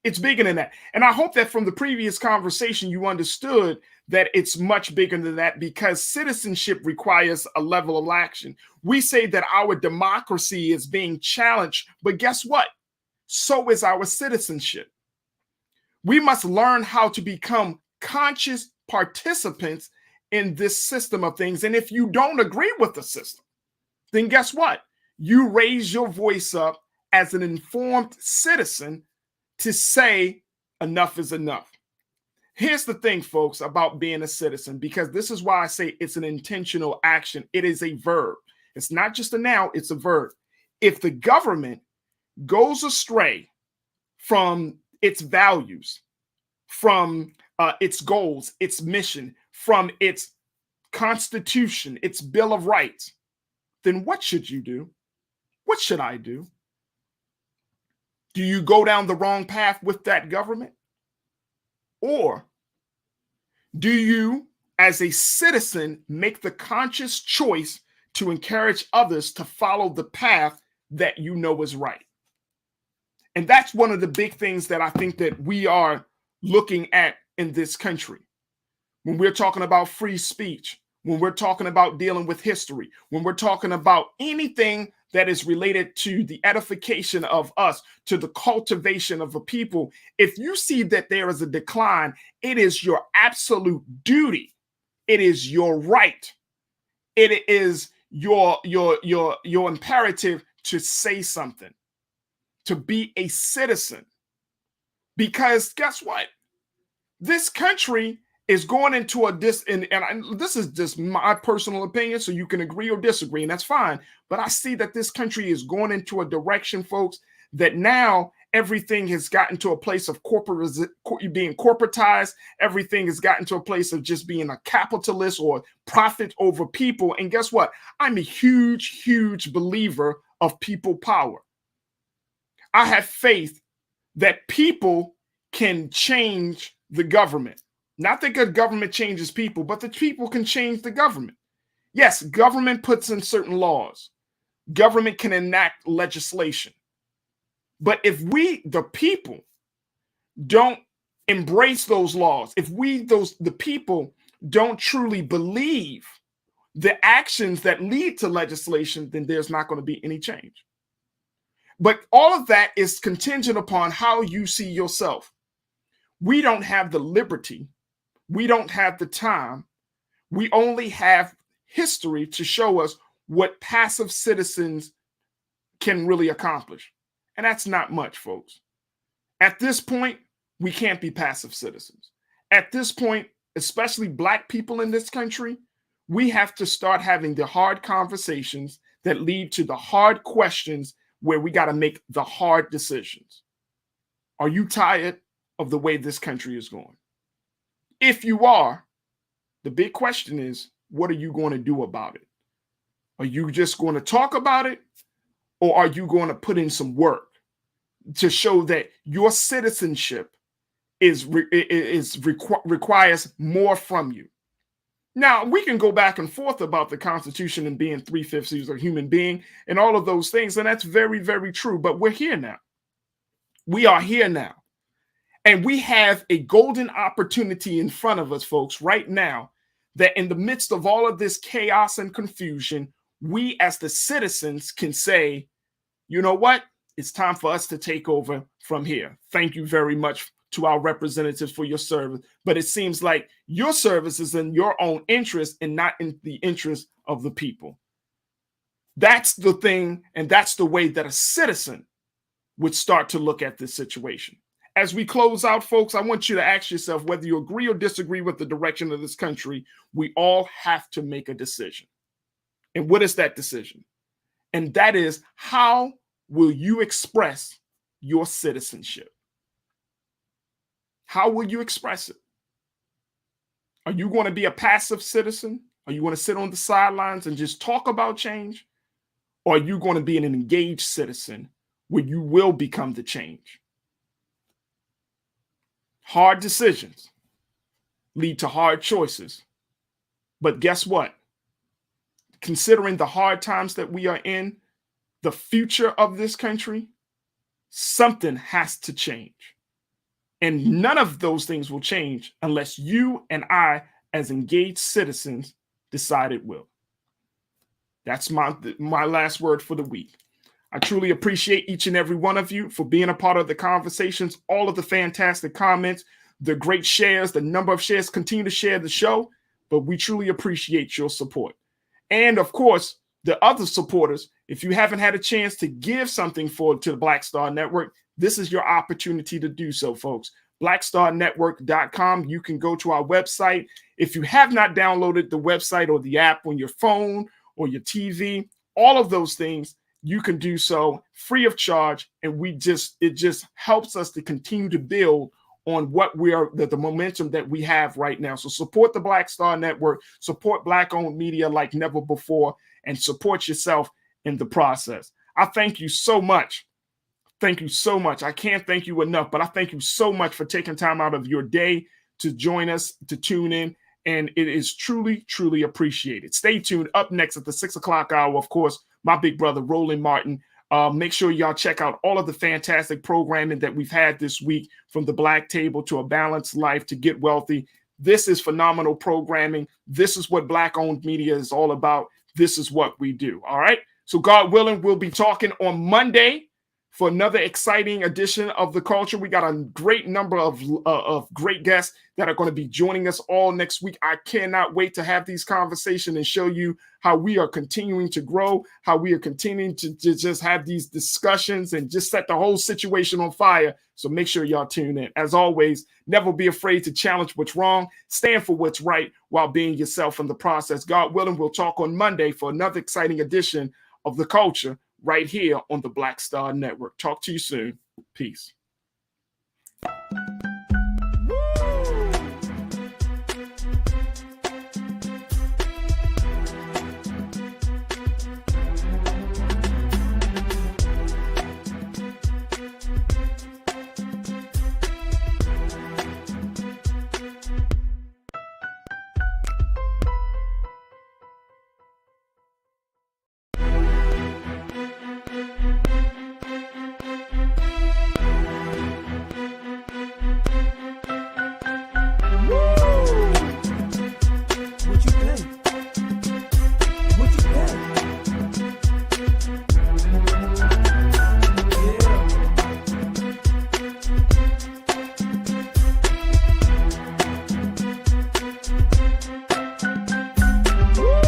[SPEAKER 1] It's bigger than that. And I hope that from the previous conversation, you understood that it's much bigger than that, because citizenship requires a level of action. We say that our democracy is being challenged, but guess what? So is our citizenship. We must learn how to become conscious participants in this system of things. And if you don't agree with the system, then guess what? You raise your voice up as an informed citizen to say enough is enough. Here's the thing, folks, about being a citizen, because this is why I say it's an intentional action. It is a verb. It's not just a noun, it's a verb. If the government goes astray from its values, from its goals, its mission, from its constitution, its Bill of Rights, then what should you do? What should I do? Do you go down the wrong path with that government? Or do you, as a citizen, make the conscious choice to encourage others to follow the path that you know is right? And that's one of the big things that I think that we are looking at in this country. When we're talking about free speech, when we're talking about dealing with history, when we're talking about anything that is related to the edification of us, to the cultivation of a people, if you see that there is a decline, it is your absolute duty. It is your right. It is your imperative to say something, to be a citizen. Because guess what? This country is going into this is just my personal opinion, so you can agree or disagree, and that's fine. But I see that this country is going into a direction, folks, that now everything has gotten to a place of being corporatized. Everything has gotten to a place of just being a capitalist or profit over people. And guess what? I'm a huge, huge believer of people power. I have faith that people can change the government. Not that the government changes people, but the people can change the government. Yes, government puts in certain laws. Government can enact legislation. But if we, the people, don't embrace those laws, if the people don't truly believe the actions that lead to legislation, then there's not going to be any change. But all of that is contingent upon how you see yourself. We don't have the liberty. We don't have the time. We only have history to show us what passive citizens can really accomplish. And that's not much, folks. At this point, we can't be passive citizens. At this point, especially Black people in this country, we have to start having the hard conversations that lead to the hard questions where we got to make the hard decisions. Are you tired of the way this country is going? If you are, the big question is, what are you going to do about it? Are you just going to talk about it? Or are you going to put in some work to show that your citizenship requires more from you? Now, we can go back and forth about the Constitution and being 3/5 of a human being and all of those things, and that's very, very true. But we're here now. We are here now. And we have a golden opportunity in front of us, folks, right now, that in the midst of all of this chaos and confusion, we as the citizens can say, you know what? It's time for us to take over from here. Thank you very much to our representatives for your service. But it seems like your service is in your own interest and not in the interest of the people. That's the thing, and that's the way that a citizen would start to look at this situation. As we close out, folks, I want you to ask yourself whether you agree or disagree with the direction of this country. We all have to make a decision. And what is that decision? And that is, how will you express your citizenship? How will you express it? Are you going to be a passive citizen? Are you going to sit on the sidelines and just talk about change? Or are you going to be an engaged citizen where you will become the change? Hard decisions. lead to hard choices. But guess what? Considering the hard times that we are in, the future of this country, something has to change. And none of those things will change unless you and I, as engaged citizens, decide it will. That's my last word for the week. I truly appreciate each and every one of you for being a part of the conversations, all of the fantastic comments, the great shares, the number of shares. Continue to share the show, but we truly appreciate your support. And of course, the other supporters, if you haven't had a chance to give something to the Black Star Network, this is your opportunity to do so, folks. BlackStarNetwork.com. You can go to our website. If you have not downloaded the website or the app on your phone or your TV, all of those things, you can do so free of charge. And it just helps us to continue to build on what the momentum that we have right now. So support the Black Star Network, support Black-owned media like never before, and support yourself in the process. I thank you so much. Thank you so much. I can't thank you enough, but I thank you so much for taking time out of your day to join us, to tune in. And it is truly, truly appreciated. Stay tuned. Up next at the 6 o'clock hour, of course, my big brother, Roland Martin. Make sure y'all check out all of the fantastic programming that we've had this week, from the Black Table to A Balanced Life to Get Wealthy. This is phenomenal programming. This is what Black-owned media is all about. This is what we do. All right. So God willing, we'll be talking on Monday for another exciting edition of The Culture. We got a great number of great guests that are going to be joining us all next week. I cannot wait to have these conversations and show you how we are continuing to grow, how we are continuing to just have these discussions and just set the whole situation on fire. So make sure y'all tune in. As always, never be afraid to challenge what's wrong, stand for what's right while being yourself in the process. God willing, we'll talk on Monday for another exciting edition of The Culture right here on the Black Star Network. Talk to you soon. Peace.